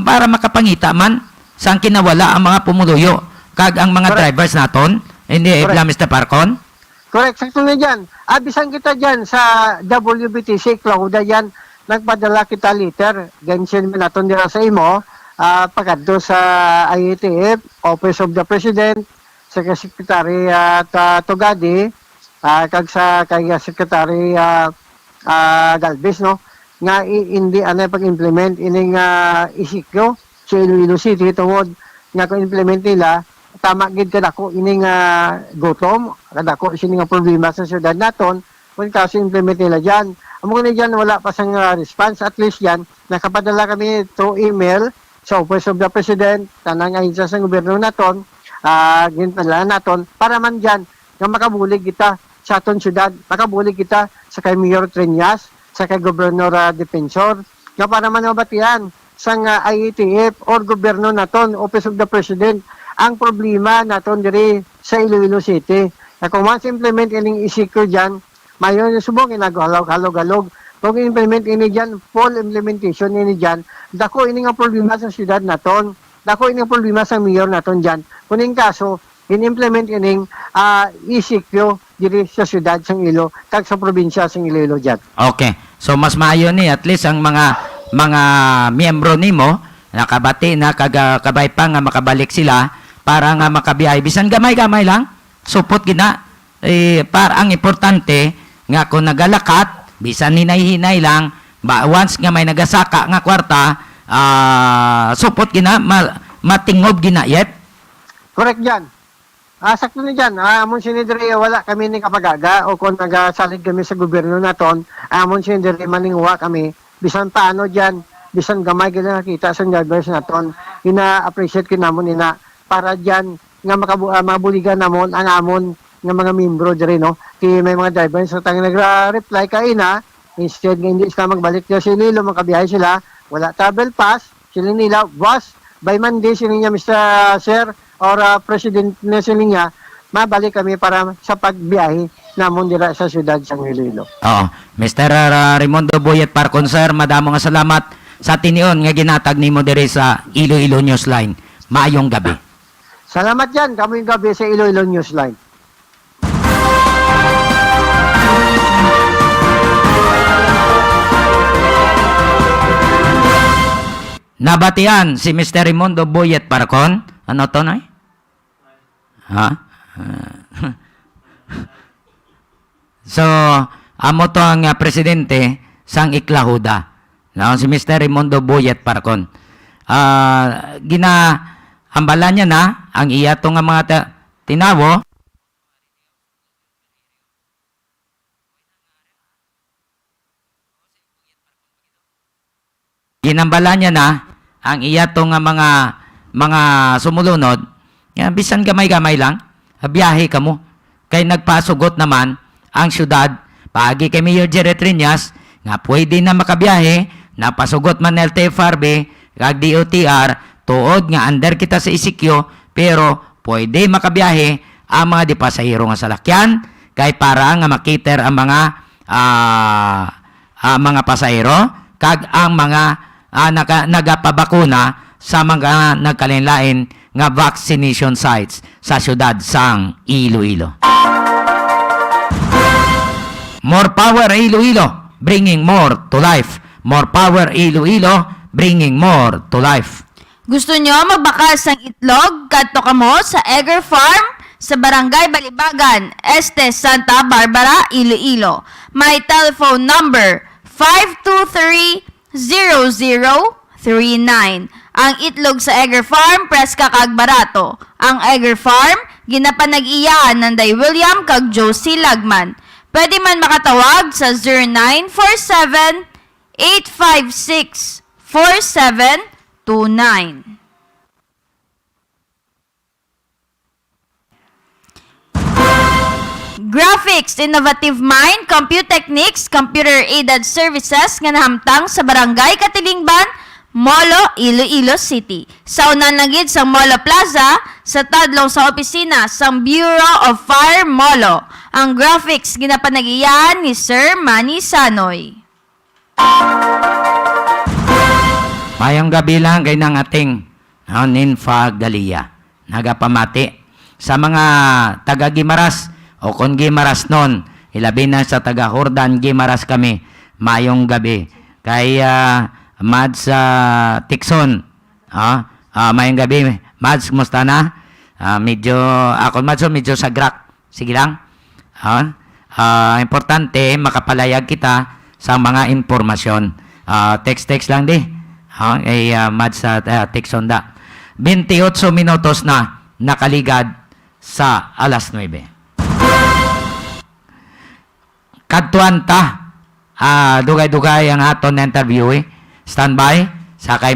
para makapangita man, saan kinawala ang mga pumuluyo? Kag ang mga drivers naton, hindi Mr. Parcon?
Correct, sakto na dyan. Abisan kita dyan sa WBTC, Claudia dyan, nagpadala kita liter, ganyan mo natin nila sa imo, pagkado sa IATF, Office of the President, sa Secretary Togadi, kag sa kay Secretary Galvez, no? Nga hindi pag-implement ining isikyo sa Iloilo City tungod nga kung implement nila tama gid kadako ining gutom kadako sini nga problema sa syudad naton kung kasi implement nila diyan amo ni diyan wala pa sang response at least yan nakapadala kami through email sa Office of the President tanang ahensya sa gobyerno naton ginpadala naton para man diyan nga makabulig kita sa aton syudad makabulig kita sa kay Mayor Triñas sa kay Gobernador Defensor nga para man mabatian sang IATF or gobyerno naton Office of the President ang problema naton diri sa Iloilo City. Kung once implement ining isikyo dyan, mayon yung subong inaghalog-halog. Kung implement ini dyan, full implementation ini dyan, dako ini nga problema sa syudad naton, dako ini nga problema sa mayor naton dyan. Kuning kaso, in-implement ining isikyo diri sa syudad sang Ilo, kag sa probinsya sang Iloilo dyan.
Okay. So mas maayo ni at least ang mga miyembro nimo nakabati na kabay pa nga makabalik sila para nga makabiyahe bisan gamay-gamay lang supot gina para ang importante nga kung nagalakat bisan hinay-hinay lang once nga may nagasaka nga kwarta supot gina matingob gina yet.
Correct dyan. Sakto na dyan. Amon sinidiri, wala kami ni kapagaga o kung nagasalig kami sa gobyerno naton, amon sinidiri maningwa kami, bisan paano dyan, bisan gamay gina nakita sa drivers naton, ina-appreciate kinamon ina, para dyan nga mabuligan namon, ang amon nga mga membro dyan, no? Kaya may mga drivers na tayong nag-reply ka ina, instead nga hindi sila magbalik na sila, makabiyahe sila, wala travel pass, sila nila, boss, by Monday sila niya, Mr. Sir, or President na sila niya, mabalik kami para sa pagbiyahe namon dira sa syudad sang Iloilo.
Oo. Mr. Raimundo Boyet Parcon, sir, madamo nga salamat sa tinion nga ginatag nimo diri sa Iloilo Newsline. Maayong gabi.
Salamat yan, kami yung gabi sa Iloilo Newsline.
nabatian si Mr. Raimundo Boyet Parcon. Ano to, Nay? Ha? So, amo to ang presidente sang Iklahuda. No, si Mr. Raimundo Boyet Parcon. Ambalan niya na ang iya to nga mga tinawo. Ginambalan niya na ang iya to nga mga sumulunod. Yan, bisan gamay-gamay lang, biyahe ka mo. Kay nagpasugot naman ang syudad, paagi kay Mayor Jerry Triñas, nga pwede na makabiyahe, napasugot man LTFRB, kag DOTR, tuod nga under kita sa isikyo, pero pwede makabiyahe ang mga di pasahero nga salakyan, kay para nga makiter ang mga pasahero, kag ang mga nagapabakuna sa mga nagkalinlain nga vaccination sites sa syudad sang Iloilo. More power Iloilo, bringing more to life. More power Iloilo, bringing more to life.
Gusto nyo magbakas ng itlog? Kadto kamo sa Egger Farm sa Barangay Balibagan, Este, Santa Barbara, Iloilo. My telephone number 523-0039. Ang itlog sa Egger Farm, preska kag barato. Ang Egger Farm, ginapanag-iyaan ng Day William kag Josie Lagman. Pwede man makatawag sa 0947-856-4729. Graphics, Innovative Mind, Compute Techniques, Computer-Aided Services nga nahamtang sa Barangay Katilingban, Molo, Iloilo City. Sa unan langid sa Molo Plaza, sa tadlong sa opisina sa Bureau of Fire Molo. Ang graphics ginapanag-iyan ni Sir Manny Sanoy.
Mayang gabi lang kay ng ating Ninfa Galia. Nagapamati sa mga taga-Gimaras o kung Gimaras nun, ilabi na sa taga-Hordan Gimaras kami. Mayong gabi. Kay Mads Tikson. Mayong gabi. Mads, kumusta na? Medyo sagrak. Sige lang. Importante, makapalayag kita sa mga informasyon. Text lang di. Kay Mads Tikson da. 28 minutos na nakaligad sa alas 9. Kadtuanta, dugay-dugay ang aton na interview. Standby sa kay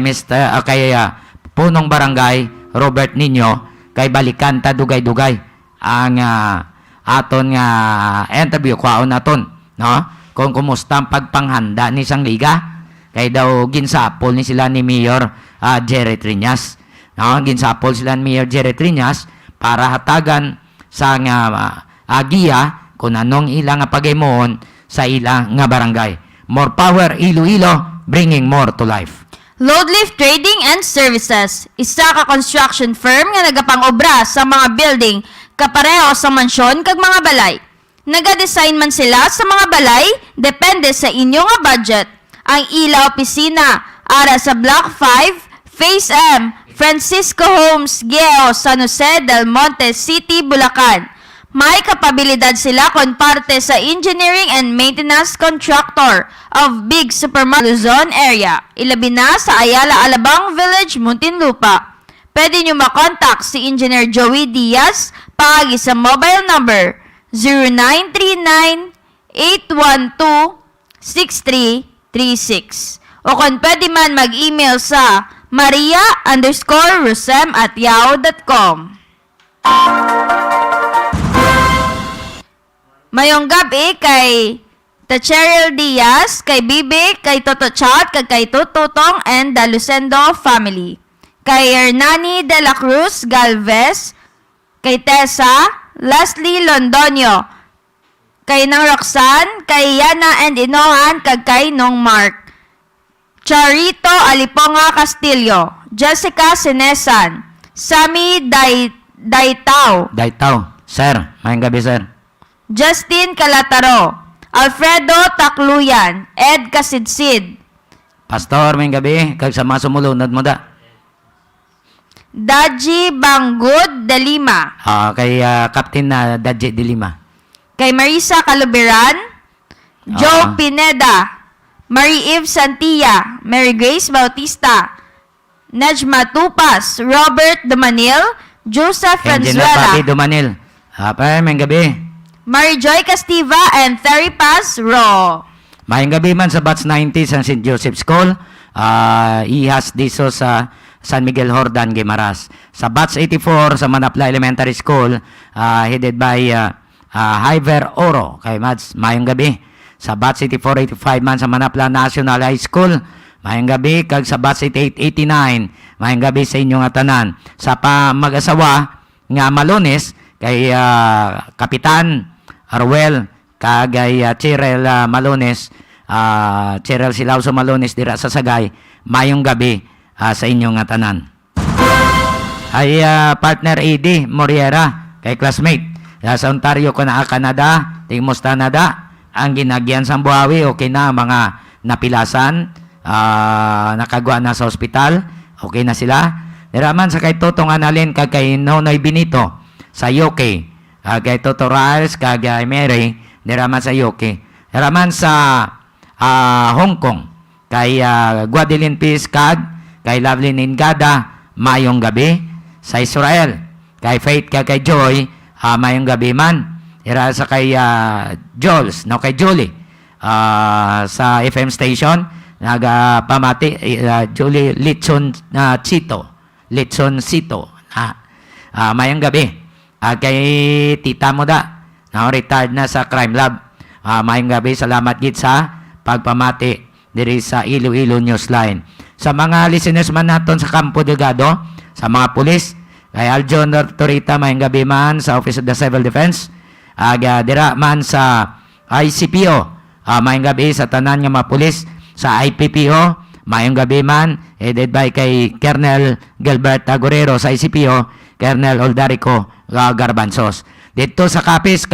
punong barangay Robert Nino, kay balikan ta dugay-dugay ang aton nga interview kwaon naton, no? Kung kumusta ang pagpanghanda ni sang liga, kay daw ginsapol ni sila ni Mayor Jerry Triñas, no? Ginsapol sila ni Mayor Jerry Triñas para hatagan sa giya kung anong ilang pagaymoon sa ilang nga barangay. More power Iloilo, bringing more to life.
Loadlift Trading and Services, isa ka construction firm nga nagapang-obra sa mga building kapareho sa mansyon kag mga balay. Nagadesign man sila sa mga balay, depende sa inyo nga budget. Ang ila opisina ara sa Block 5, Phase M, Francisco Homes, Geo, San Jose del Monte City, Bulacan. May kapabilidad sila kon parte sa engineering and maintenance contractor of big supermarket Luzon area. Ilabi na sa Ayala Alabang Village, Muntinlupa. Pwede nyo makontak si Engineer Joey Diaz paagi sa mobile number 0939-812-6336. O kung pwede man mag-email sa maria_rusem@yahoo.com. Mayong gabi kay Cheryl Diaz, kay Bibi, kay Toto Chat, kay Tututong and the Lucendo family. Kay Hernani de la Cruz Galvez, kay Tessa, Leslie Londonio, kay Nang Roxanne, kay Yana and Inohan, kay Nong Mark. Charito Aliponga Castillo, Jessica Sinesan, Sammy Daitaw,
Sir, mayang gabi, sir.
Justin Calataro, Alfredo Takluyan, Ed Kasidsid,
Pastor, may gabi. Kag sa mga sumulunod mo da.
Daji Banggod de Lima.
Kay Captain na Dadje de Lima.
Kay Marisa Caluberan, Joe
Ah.
Pineda, Marie Eve Santilla, Mary Grace Bautista, Najma Tupas, Robert Dumanil, Joseph
Engineer
Franzuela,
Pati Dumanil. Pa, may gabi.
Mary Joy Castiva, and Terry Paz Ro.
Mayang gabi man sa batch 90 sa St. Joseph School. Ihas diso sa San Miguel Hordan, Guimaras. Sa batch 84 sa Manapla Elementary School, headed by Hyver Oro. Kay Mads, mayang gabi. Sa batch 84-85 man sa Manapla National High School, mayang gabi. Kag sa batch 88-89, mayang gabi sa inyong atanan. Sa mag-asawa nga Malones, kay Kapitan Arwel, kagay Cheryl Malones, Cheryl Silauso Malones dira sa Sagay, mayong gabi sa inyong atanan. Ay partner AD Moriera, kay classmate sa Ontario, Canada, Timos Canada, ang ginagyan sa Buhawi, okay na mga napilasan, nakagwa na sa ospital, okay na sila. Diraman sa kay Totong Analin, kay Nonoy Benito sa UK, kay Toto Riles, kay Mary, diraman sa UK. Diraman sa Hong Kong, kay Guadeline Peace, kay Lovely Ningada, mayong gabi. Sa Israel, kay Faith, kay Joy, mayong gabi man. Dira sa kay Jules, no, kay Julie, sa FM station, nagpamati, Julie Litson Cito, mayong gabi. Kay tita mo da, no, retired na sa Crime Lab, mayong gabi. Salamat gid sa pagpamati diri sa Iloilo Newsline. Sa mga listeners man naton sa Campo Delgado, sa mga pulis, kay Aljon Torita, mayong gabi man sa Office of the Civil Defense, dira man sa ICPO, mayong gabi sa tanan nga mga pulis. Sa IPPO, mayong gabi man, headed by kay Colonel Gilbert Agorero. Sa ICPO, Colonel Oldarico Garbanzos. Dito sa Capiz,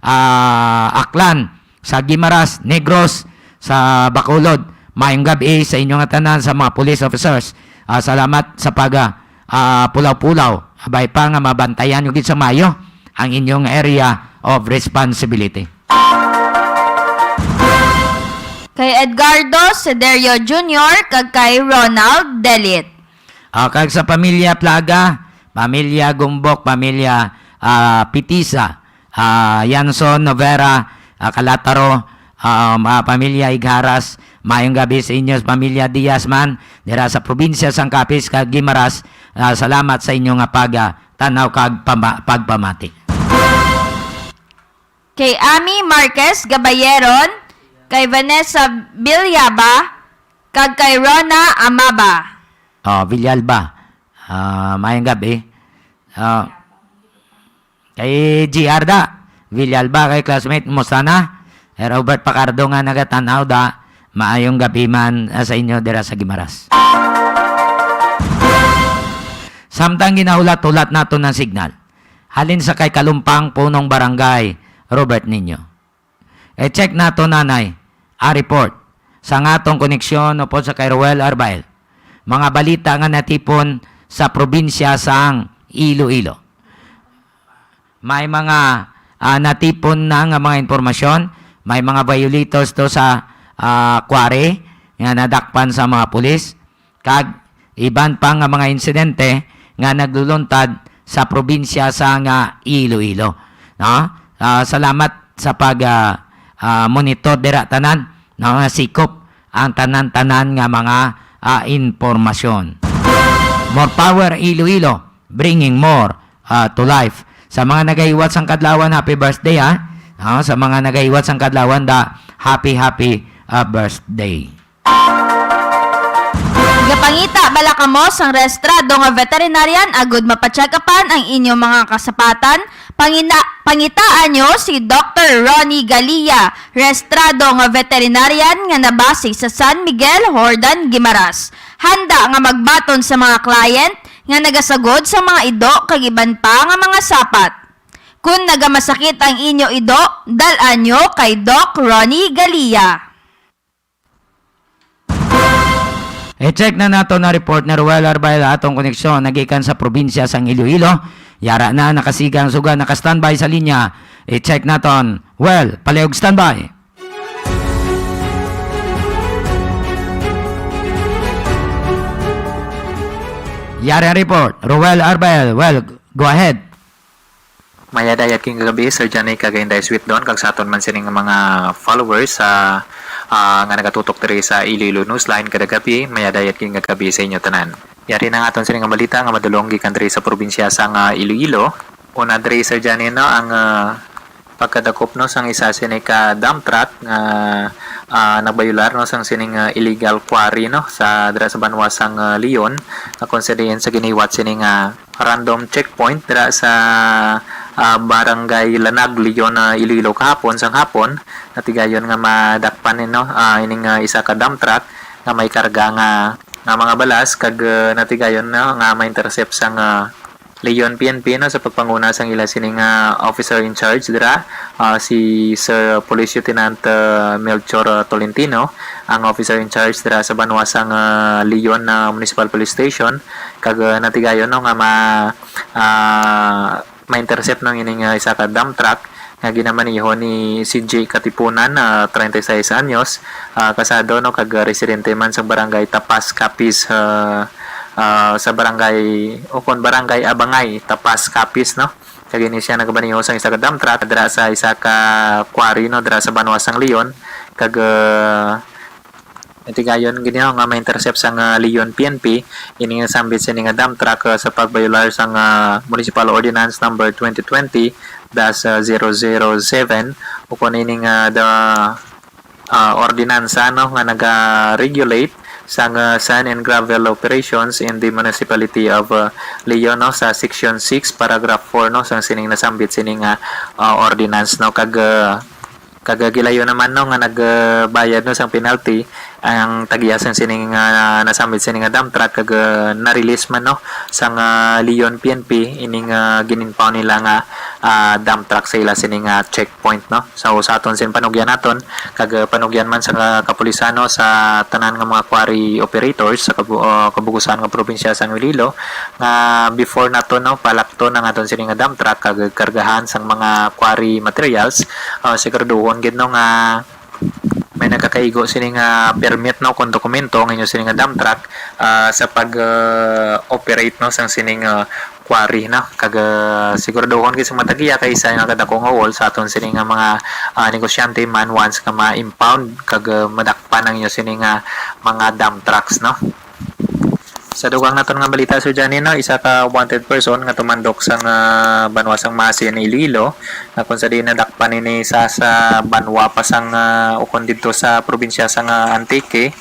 Aklan, sa Guimaras, Negros, sa Bacolod, mayong gabi sa inyong tanan sa mga police officers. Salamat sa pulaw-pulaw. Abay pa nga mabantayan yung sa mayo ang inyong area of responsibility.
Kay Edgardo Cederio Jr., kag kay Ronald Delit.
Kag sa pamilya Plaga, pamilya Gumbok, pamilya Pitisa, Yanson, Novera, Calataro, pamilya Igharas, mayong gabi sa inyo, pamilya Diaz man, dira sa probinsya sang Capiz, kag Guimaras. Salamat sa inyong tanaw kag pagpamati.
Kay Ami Marquez Gabayeron, kay Vanessa Bilyaba, kag kay Rona Amaba.
Villalba, mayong gabi. Kay Giarda Villalba, kay classmate mo sana. Robert Pacardo nga nagatanaw da, maayong gabi man sa inyo dira sa Guimaras. Samtang ginahulat-hulat nato ng signal, halin sa kay Kalumpang Punong Barangay, Robert Niño. Check nato nanay, report sa ngatong koneksyon po sa kay Roel Arbael. Mga balita nga natipon sa probinsya sang Iloilo. May mga natipon na nga mga informasyon, may mga violators to sa quarry nga nadakpan sa mga pulis, kag iban pa nga mga insidente nga nagluluntad sa probinsya sa nga Iloilo. No? Salamat sa pag monitor dira tanan, no, sikop ang tanan-tanan nga mga informasyon. More power Iloilo, bringing more to life. Sa mga nagaiwat sang kadlawan, happy birthday sa mga nagaiwat sang kadlawan, happy birthday.
Gapangita balakamo sang restrado nga veterinarian agud mapatsagapan ang inyong mga kasapatan. Pangitaan nyo si Dr. Ronnie Galia, restrado nga veterinarian nga nabase sa San Miguel, Hordan, Guimaras. Handa nga magbaton sa mga client nga nagasagod sa mga ido kag iban pa nga mga sapat. Kung nagamasakit ang inyo ido, dalan nyo kay Doc Ronnie Galia.
I-check na nato na report na Ruel Arbel atong koneksyon nagikan sa probinsya sang Iloilo. Yara na nakasigang suga naka-standby sa linya. I-check naton. Well, palihog standby. Yara report. Ruel Arbel. Well, go ahead.
Maya dayat king kagabi, Sir Johnny kagainday sweet doon, kag sa aton man sining mga followers sa nga nagatutok diri sa Iloilo Newsline kada gabi, maya dayat king kagabi sa inyo tanan. Yari na nga aton sining nga balita nga madulong gikan diri sa probinsya sang Iloilo. Una diri, Sir Johnny, no, ang pagkadakop no sang isa sining ka dump truck nga nagbayular no sang sining illegal quarry no sa dira sa banwa sang Leon na konsideryan sa giniwat sining random checkpoint dira sa barangay Lanag, Leon, Iloilo kahapon sang hapon. Natigayon nga madakpan no ining isa ka dump truck nga may karga nga mga balas kag natigayon no nga ma-intercept sang Leon PNP no sa pagpanguna sang ila sining officer in charge dira si Sir Police Lieutenant Melchor Tolentino, ang officer in charge dira sa banwasang Leon Municipal Police Station, kag natigayon no nga ma-intercept ng ining isa ka dump truck nga ginamaniho ni CJ Katipunan, 36 anyos, kasado no kag residente man sa barangay Tapas, Capiz, sa barangay barangay Abangay, Tapas, Capiz no. Kag ini siya nagabaniho sa isa ka dump truck dira sa isa ka quarry no dira sa banwasang Leon, kag itigayon ginyo nga ma-intercept sang Leon PNP ini nga sambit sa nga dump truck sa pagbayular sang Municipal Ordinance number 2020-007 o kun ini nga the ordinansa no nga naga-regulate sang sand and gravel operations in the municipality of Leon no sa section 6 paragraph 4 no sang sining nasambit sining ordinance no kag kagagilayo naman no nga nagbayad no sang penalty ang tagiyasan sining nasambit sining dump truck kag na-release man no sang Leon PNP ining gininpaw nila nga dump truck sa ila sining checkpoint no. So sa aton sin panugyan naton kag panugyan man sa kapulisan no sa tanan nga mga quarry operators sa kabugusan nga probinsya sang Iloilo nga before nato no palakton ang aton sining dump truck kag kargahan sang mga quarry materials, siguraduhon gid no nga may nagkakaigo sining permit no kon dokumento ng inyo sining dump truck sa pag operate no sang sining quarry na kag siguraduhon gid sa matagiya kay isa nga kadakong wall sa aton sining mga negosyante man once nga ma-impound kag madakpan ang inyo sining mga dump trucks no. Sa dugang naton nga balita, Sir Johnny, no, isa ka wanted person nga tumandok sang banwasang Masin Iloilo na kung sa di nadakpan ini sa banwa pa sang ukon dito sa probinsya sang Antique.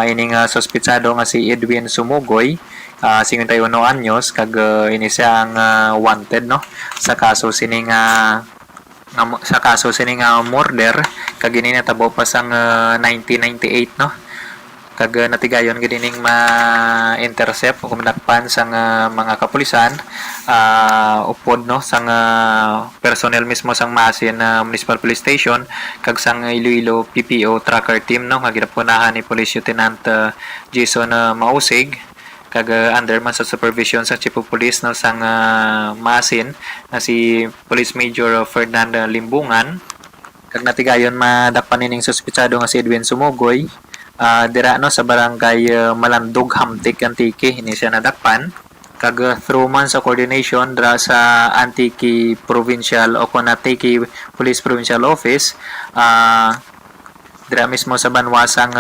Ining sospitsado nga si Edwin Sumugoy, 51 anyos, kag ini siya ang wanted no sa kaso sining murder kag ini natabo pa sang 1998 no. Kag natigayon gining ma-intercept o kumadakpan sang mga kapulisan upod no sang personnel mismo sang Masin Municipal Police Station kag sang Iloilo PPO tracker team no nga ginapunahan ni Police Lieutenant Jason Mausig kag under man sa supervision sa Chief of Police no sang Masin na si Police Major Ferdinand Limbungan. Kag natigayon madakpan nining suspitsado nga si Edwin Sumugoy dira no sa barangay Malandog, Hamtik, Antique ini siya nadakpan kag through man sa coordination dira sa Antique Provincial o Antique Police Provincial Office dira mismo sa banwasang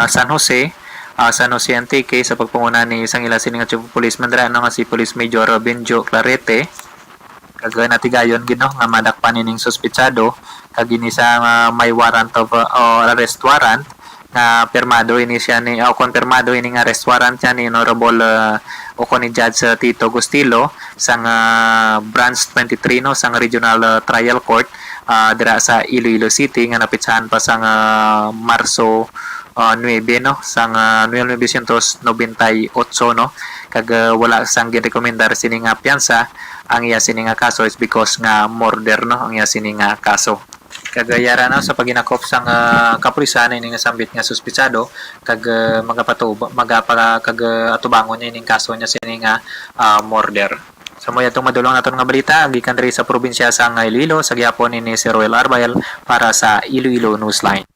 San Jose Antique sa pagpanguna ni isang ila sining Chief of Police man dira no nga si Police Major Benjo Clarete kag natigayon gid no nga madakpan ining suspitsado kag ini sa may warrant of arrest warrant na permado ini siya ni konfirmado ini nga arrest warrant siya ni Honorable o ni Judge Tito Gustilo sang branch 23 no sang Regional Trial Court dira sa Iloilo City nga napitsahan pa sang Marso 9 no sang 1998 no kag wala sang girekomendar sini nga piyansa ang iya sini nga kaso is because nga murder no ang iya sini nga kaso. Kagayara na sa paginakop sang kapulisan ini nga sambit nga suspitsado kag kag atubangon niya ining kaso niya sini nga murder. Sa mo itong madulong naton nga balita gikan diri sa probinsya sang Iloilo sa gihapon ini si Royal Arbel para sa Iloilo Newsline.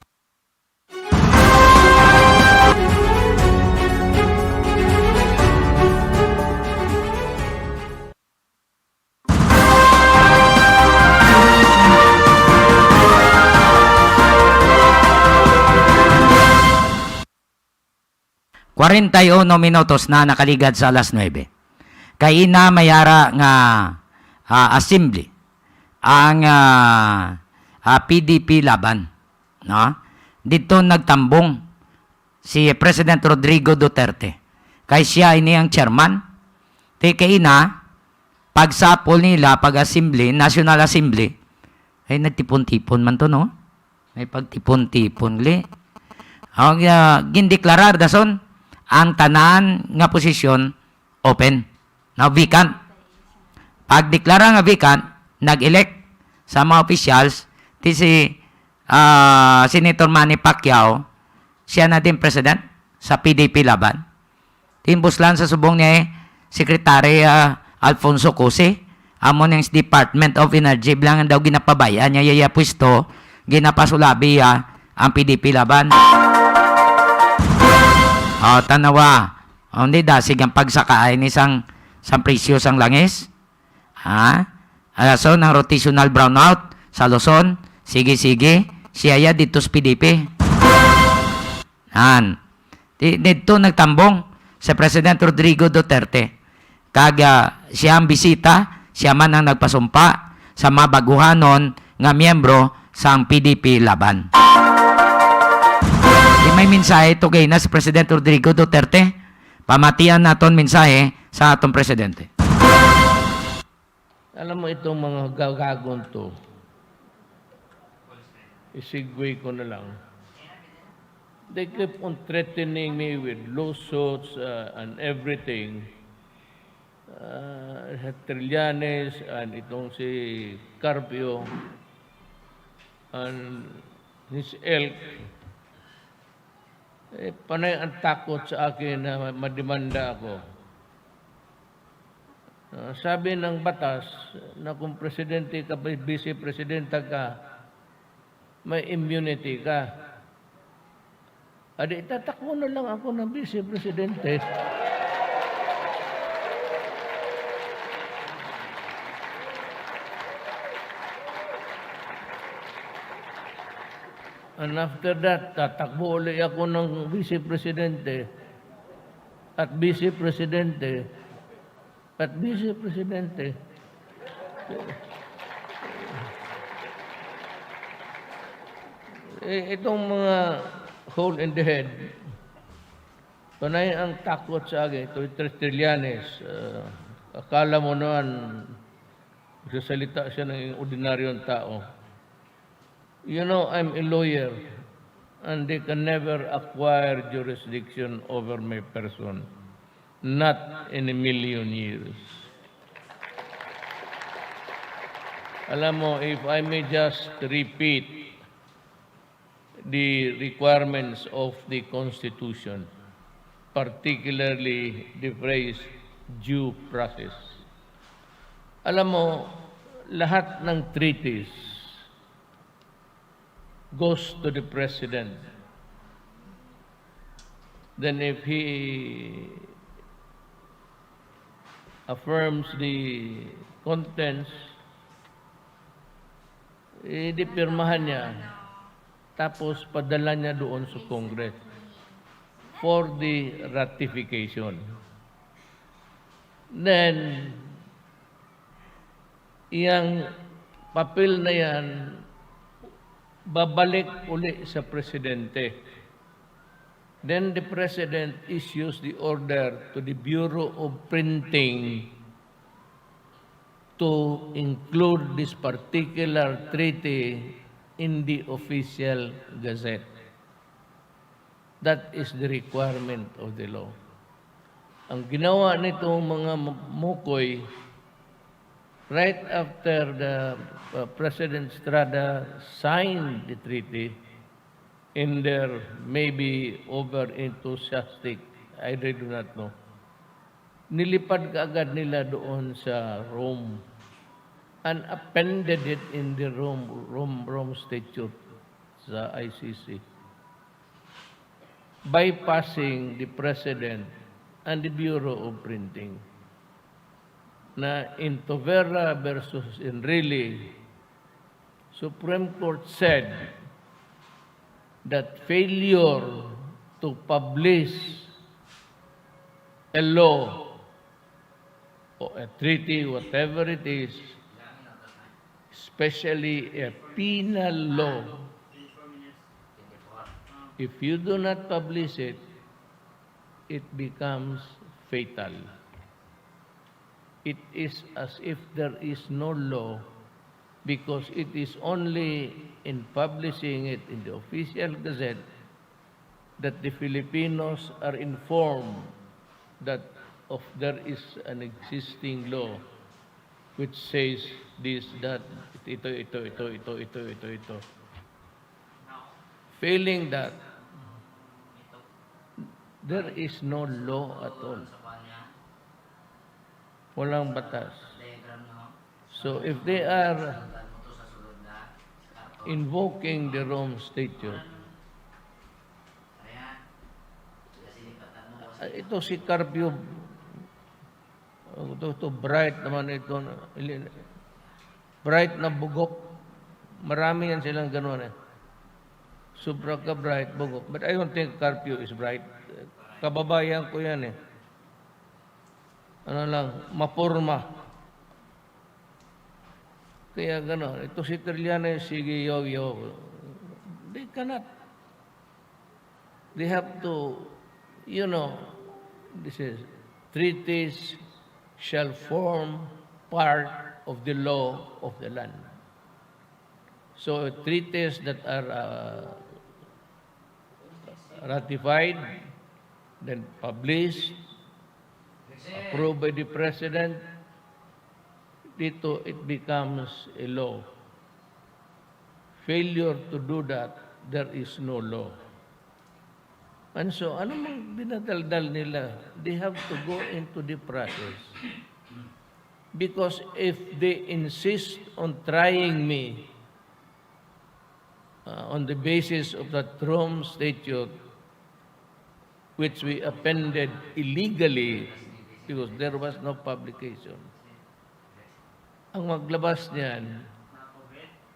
Kwarentayon minutos na nakaligad sa alas 9. Kay ina mayara nga assembly ang PDP laban, no? Dito nagtambong si President Rodrigo Duterte. Kay siya ini ang chairman. Kay ina pagsapol nila pag-assembly, National Assembly, ay nagtipon-tipon man to, no? May pagtipon-tipon li. Ang gindeklarar dason ang tanan nga posisyon open na vacant. Pag deklara nga vacant, nag-elect sa mga officials ti si Senator Manny Pacquiao, siya na din president sa PDP laban. Timbos lang sa subong niya Secretary Alfonso Cose, amon ng Department of Energy bilang daw ginapabayan niya yaya pwesto, ginapasulabi ang PDP laban. Tanawa. Hindi dasig ang pagsakain isang presyo sang langis. Alason ng rotational brownout sa Luzon. Sige. Siya dito sa PDP. Dito nagtambong sa President Rodrigo Duterte. Siya ang bisita, siya man ang nagpasumpa sa mga baguhanon nga miyembro sa PDP laban. May mensahe ito kay na si President Rodrigo Duterte. Pamatian naton mensahe sa atong presidente.
Alam mo itong mga gagagon to, isigway ko na lang. They keep on threatening me with lawsuits and everything. Trillanes and itong si Carpio and his elk. Panay ang takot sa akin na mademanda ako. Sabi ng batas na kung presidente ka, vice-presidenta ka, may immunity ka. Adi, tatakbo na lang ako ng vice-presidente. And after that, tatakbo ulit ako ng vice-presidente at vice-presidente at vice-presidente. Itong mga hole in the head, panay ang takot sa akin. Ito Trillanes. Akala mo naman, magsasalita siya ng ordinaryong tao. You know, I'm a lawyer, and they can never acquire jurisdiction over my person. Not in a million years. Alam mo, if I may just repeat the requirements of the Constitution, particularly the phrase due process. Alam mo, lahat ng treaties goes to the President. Then if he affirms the contents, idipirmahan niya, tapos padala niya doon sa Congress for the ratification. Then, iyang papel na yan, babalik uli sa Presidente. Then the President issues the order to the Bureau of Printing to include this particular treaty in the official gazette. That is the requirement of the law. Ang ginawa nitong mga mukoy, right after the President Estrada signed the treaty, in their maybe over enthusiastic, I really do not know, nilipad kaagad nila doon sa Rome and appended it in the Rome Statute sa ICC, bypassing the President and the Bureau of Printing. Na in Tovera versus Enrile, Supreme Court said that failure to publish a law or a treaty, whatever it is, especially a penal law, if you do not publish it, it becomes fatal. It is as if there is no law because it is only in publishing it in the official gazette that the Filipinos are informed that there is an existing law which says this, that, ito. Failing that, there is no law at all. Walang batas. So if they are invoking the Rome Statute, ito si Carpio, ito bright naman ito, bright na bugok. Marami yan silang gano'n eh. Sobra ka bright, bugok. But I don't think Carpio is bright. Kababayan ko yan eh. Ano lang, mapurma. Kaya gano'n. Ito si Trillanes, sige, yo. They cannot. They have to, this is, treaties shall form part of the law of the land. So treaties that are ratified, then published, approved by the President, dito it becomes a law. Failure to do that, there is no law. And so, ano mang dinadaldal nila? They have to go into the process. Because if they insist on trying me on the basis of the Rome Statute, which we appended illegally because there was no publication, ang maglabas niyan,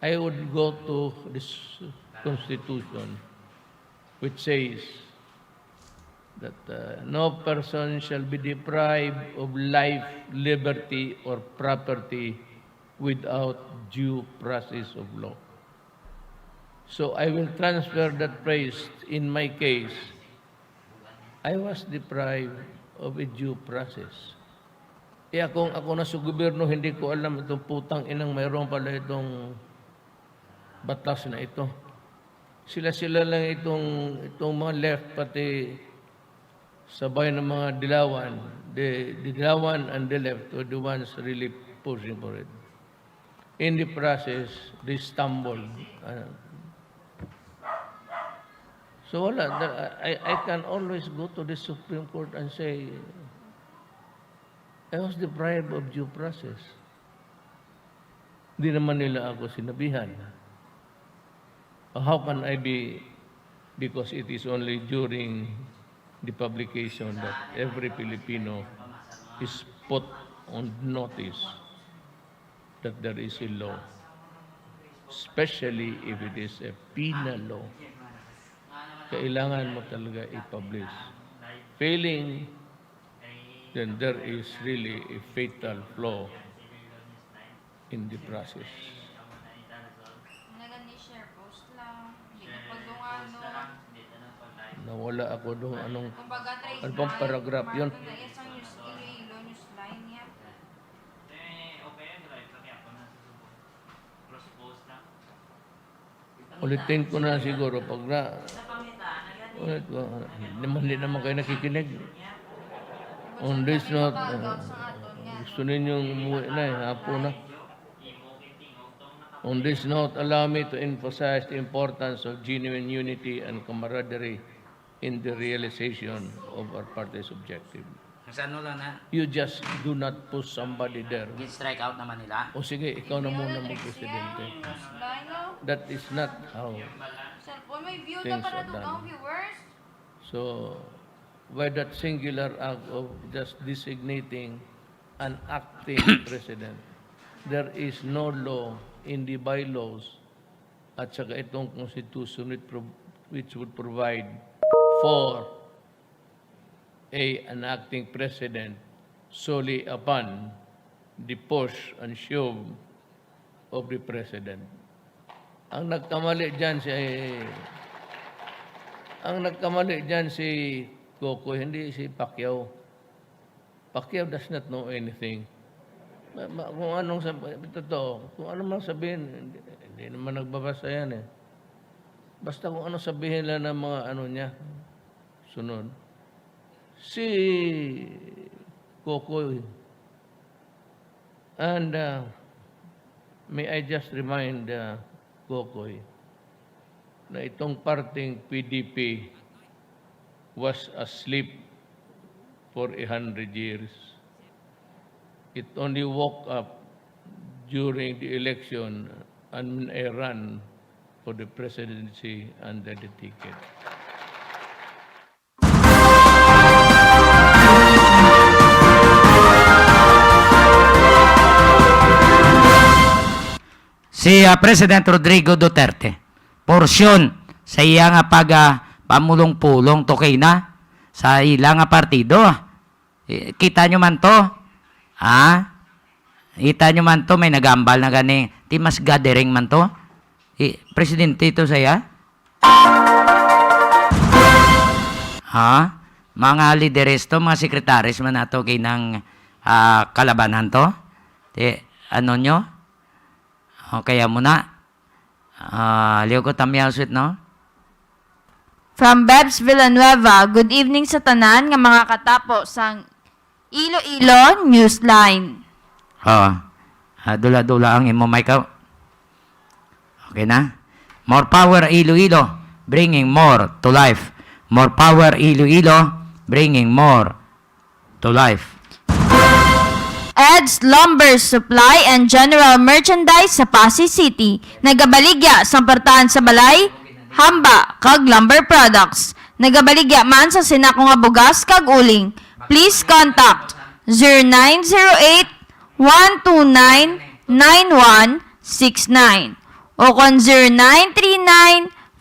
I would go to this Constitution which says that no person shall be deprived of life, liberty, or property without due process of law. So I will transfer that phrase in my case. I was deprived of a due process. Kaya kung ako na sa gobyerno, hindi ko alam itong putang inang mayroon pala itong batas na ito. Sila lang itong mga left, pati sabay ng mga dilawan. The dilawan and the left were the ones really pushing for it. In the process, they stumbled. So wala. I can always go to the Supreme Court and say, I was deprived of due process. Hindi naman nila ako sinabihan. How can I be, because it is only during the publication that every Filipino is put on notice that there is a law, especially if it is a penal law. Kailangan mo talaga i-publish. Failing, then there is really a fatal flaw in the process.
Nag-share post lang. Hindi na pagdungano.
Nawala ako doon.
Kumbaga, trace
Ano pang paragraph yun?
Isang Iloilo Newsline yan.
Ulitin ko na siguro pag na... Ulit ko. Hindi naman kayo nakikinig. On this note, gusto ninyong umuwi na hapon na. On this note, allow me to emphasize the importance of genuine unity and camaraderie in the realization of our party's objective.
Sa ano lang na,
You just do not push somebody there.
strike out naman nila.
O sige, ikaw na muna mag-presidente. That is not how things are done. So, by that singular act of just designating an acting president, there is no law in the bylaws at saka itong constitution which would provide for an acting president solely upon the push and shove of the president. Ang nagkamali dyan si Coco, hindi si Pacquiao. Pacquiao does not know anything. Kung anong totoo, kung ano man sabihin, hindi naman nagbabasa yan eh. Basta kung ano sabihin lang ng mga ano niya, sunod. Si Coco, and may I just remind Coco na itong parting PDP was asleep for 100 years. It only woke up during the election and a run for the presidency under the ticket.
Si President Rodrigo Duterte, porsyon sa iya nga pamulong-pulong to kay na sa ilang nga partido. Kita nyo man to? Kita nyo man to, may nagambal na gani. Di mas gathering man to. Presidente ito saya? Mga lideres to, mga sekretaris man nato kay ng kalabanan to. Ano nyo? Kaya muna, liyo ko tamyaw sweet, no?
From Bebs Villanueva, good evening sa tanan nga mga katapo sang Iloilo Newsline.
Dula-dula ang imo may ka. Okay na? More power Iloilo, bringing more to life. More power Iloilo, bringing more to life.
Ed's Lumber Supply and General Merchandise sa Pasig City. Nagabaligya sa pertahan sa balay, hamba, kag lumber products. Nagabaligya man sa sinakong nga bugas kag uling. Please contact 0908-129-9169 o kon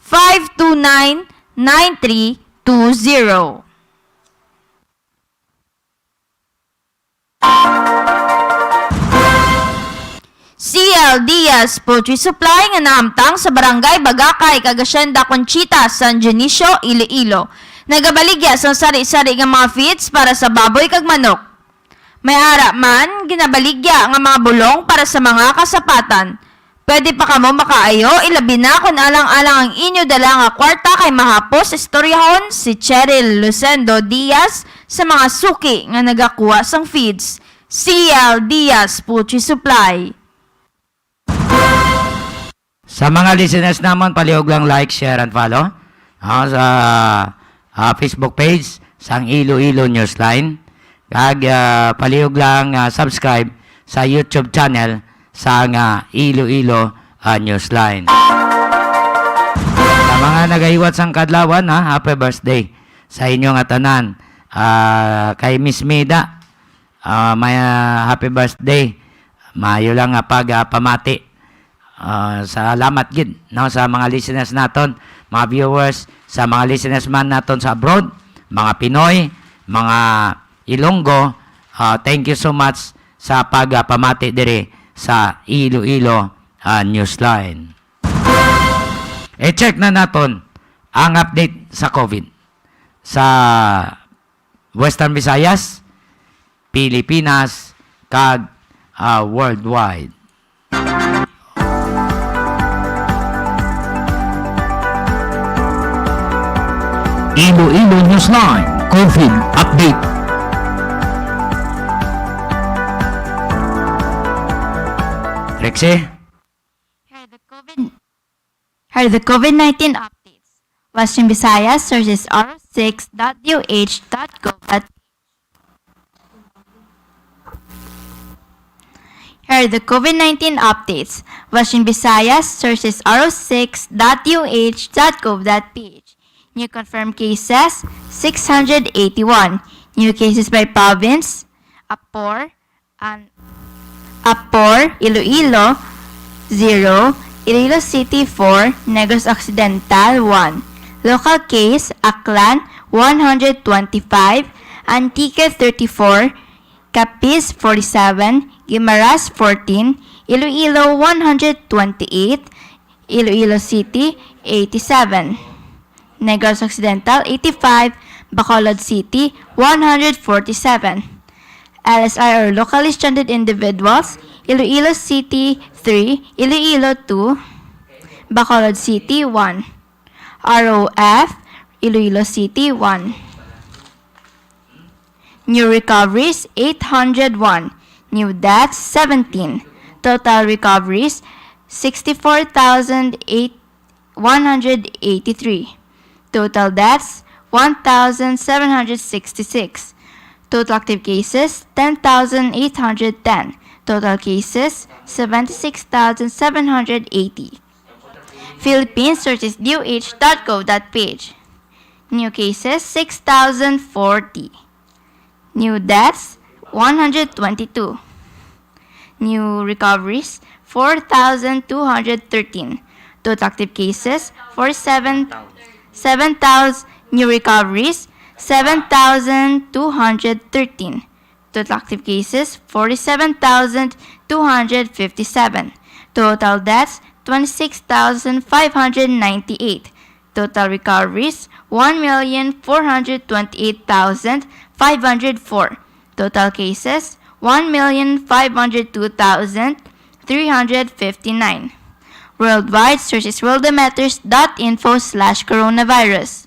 0939-529-9320. CL Diaz Poultry Supply nga naamtang sa Barangay Bagakay, Cagacienda, Conchita, San Dionisio, Iloilo. Nagabaligya sa sari-sari nga mga feeds para sa baboy kag manok. May ara man ginabaligya nga mga bulong para sa mga kasapatan. Pwede pa kamo makaayo, ilabi na kung alang-alang ang inyo dala nga kwarta kay mahapos istoryahon si Cheryl Lucendo Diaz sa mga suki nga nagakuha sang feeds. CL Diaz Poultry Supply.
Sa mga listeners naman, palihog lang like, share, and follow sa Facebook page sang Iloilo Newsline. Kag palihog lang subscribe sa YouTube channel sang Iloilo Newsline. Sa mga nagahiwat sang kadlawan, happy birthday sa inyong atanan. Kay Miss Mida, may happy birthday. Mayo lang pamati. Salamat gid sa mga listeners naton, mga viewers, sa mga listeners man naton sa abroad, mga Pinoy, mga Ilonggo. Thank you so much sa pamati dire sa Iloilo Newsline. Check na naton ang update sa COVID sa Western Visayas, Pilipinas, kag worldwide.
Iloilo Newsline COVID Update.
Trixie.
Here the COVID-19 updates. Western Visayas sources ro6.uh.gov. Here are the COVID-19 updates. Western Visayas sources ro6.uh.gov.ph. New confirmed cases, 681. New cases by province, Apor, Iloilo, 0. Iloilo City, 4. Negros Occidental, 1. Local case, Aklan, 125. Antique, 34. Capiz, 47. Guimaras, 14. Iloilo, 128. Iloilo City, 87. Negros Occidental, 85. Bacolod City, 147. LSI or locally stranded individuals, Iloilo City, 3. Iloilo, 2. Bacolod City, 1. ROF, Iloilo City, 1. New recoveries, 801. New deaths, 17. Total recoveries, 64,183. Total deaths, 1,766. Total active cases, 10,810. Total cases, 76,780. Philippines sources DOH.gov.ph. New cases, 6,040. New deaths, 122. New recoveries, 4,213. Total active cases, 7,000. New recoveries, 7,213. Total active cases, 47,257. Total deaths, 26,598. Total recoveries, 1,428,504. Total cases, 1,502,359. Worldwide, searches worldometers.info/coronavirus.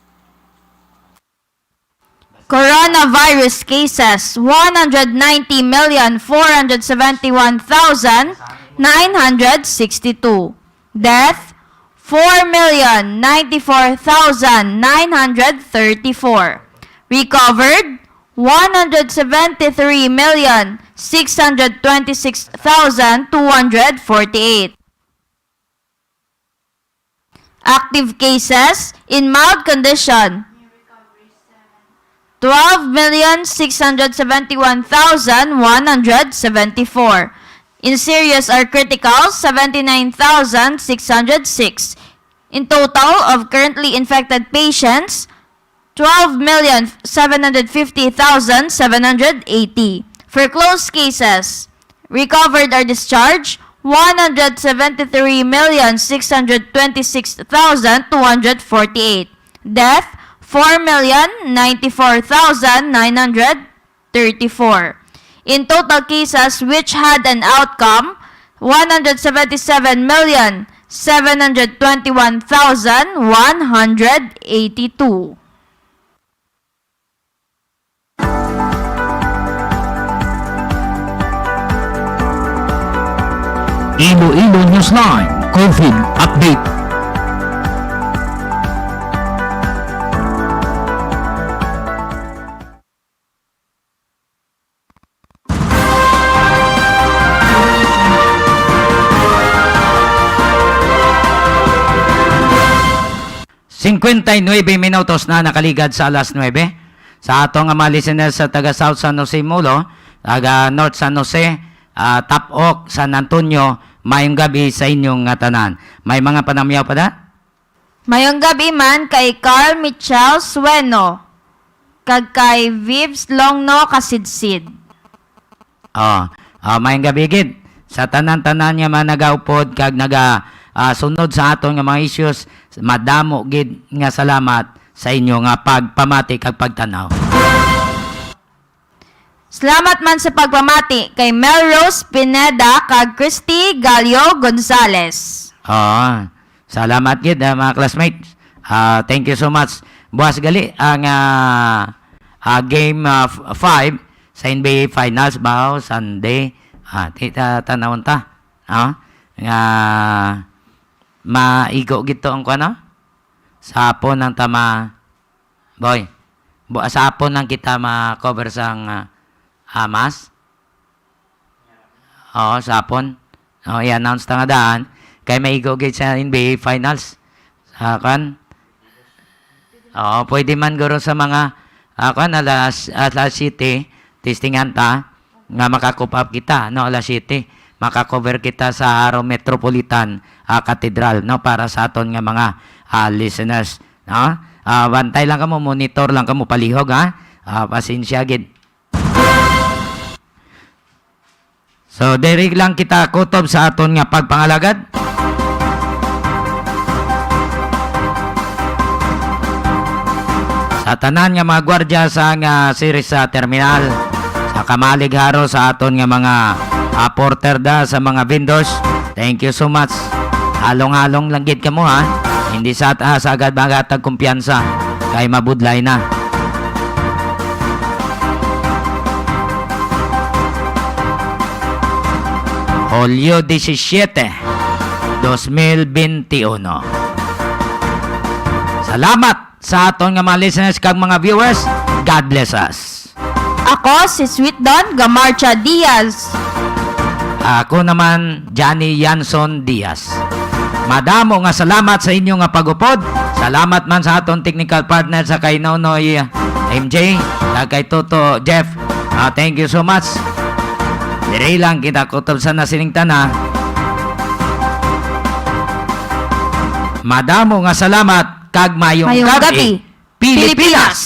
Coronavirus cases, 190,471,962. Death, 4,094,934. Recovered, 173,626,248. Active cases in mild condition, 12,671,174. In serious or critical, 79,606. In total of currently infected patients, 12,750,780. For closed cases, recovered or discharged, 173,626,248. Death, 4,094,934. In total cases which had an outcome, 177,721,182.
Iloilo Newsline COVID Update.
Minutos na nakaligad sa alas 9. Sa atong mga listeners sa taga South San Jose Molo, taga North San Jose, Tapok, San Antonio, mayong gabi sa inyong tanan. May mga panamyaw pa da?
Mayong gabi man kay Carl Michel Sueno, kag kay Vibs Longno Kasidsid.
Mayong gabi gid. Sa tanan-tanan niya man nagaupod kag sunod sa atong nga mga issues, madamo gid nga salamat sa inyo nga pagpamati kag pagtanaw.
Salamat man sa pagpamati kay Melrose Pineda kag Christy Galio Gonzales.
Salamat gid mga classmates. Thank you so much. Buwas gali ang game 5 sa NBA Finals bao Sunday. Tita tanawon ta. nga maigo gito ang kuno sapon ng tama boy sapon ng kita ma-cover sang amas. Oo, sapon. Oo, i-announce ta nga daan kay maigo gid sa NBA Finals. Kan? Oo, pwede man guro sa mga alas 7 testingan ta nga makakup up kita no alas 7 makakover kita sa Araw Metropolitan Cathedral no para sa aton nga mga listeners no. Bantay lang kamo, monitor lang kamo palihog ha. Pasensya gid. So diri lang kita kutob sa aton nga pagpangalagad. Sa tanan nga mga gwardiya sa nga series sa terminal, sa kamalig haro sa aton nga mga porter da sa mga vendors. Thank you so much. Halong-halong lang gid kamo ha. Hindi sa agad magatag kumpiyansa kay mabudlay na. Hulyo 17, 2021. Salamat sa aton nga mga listeners kag mga viewers. God bless us.
Ako si Sweet Don Gamarcha Diaz.
Ako naman, Johnny Yanson Diaz. Madamo nga salamat sa inyo nga pagupod. Salamat man sa aton technical partner sa kay Nonoy MJ, sa kay Toto Jeff. Thank you so much. Diri lang kita kutob sa nasining tana. Madamo nga salamat kag mayong gabi, Pilipinas.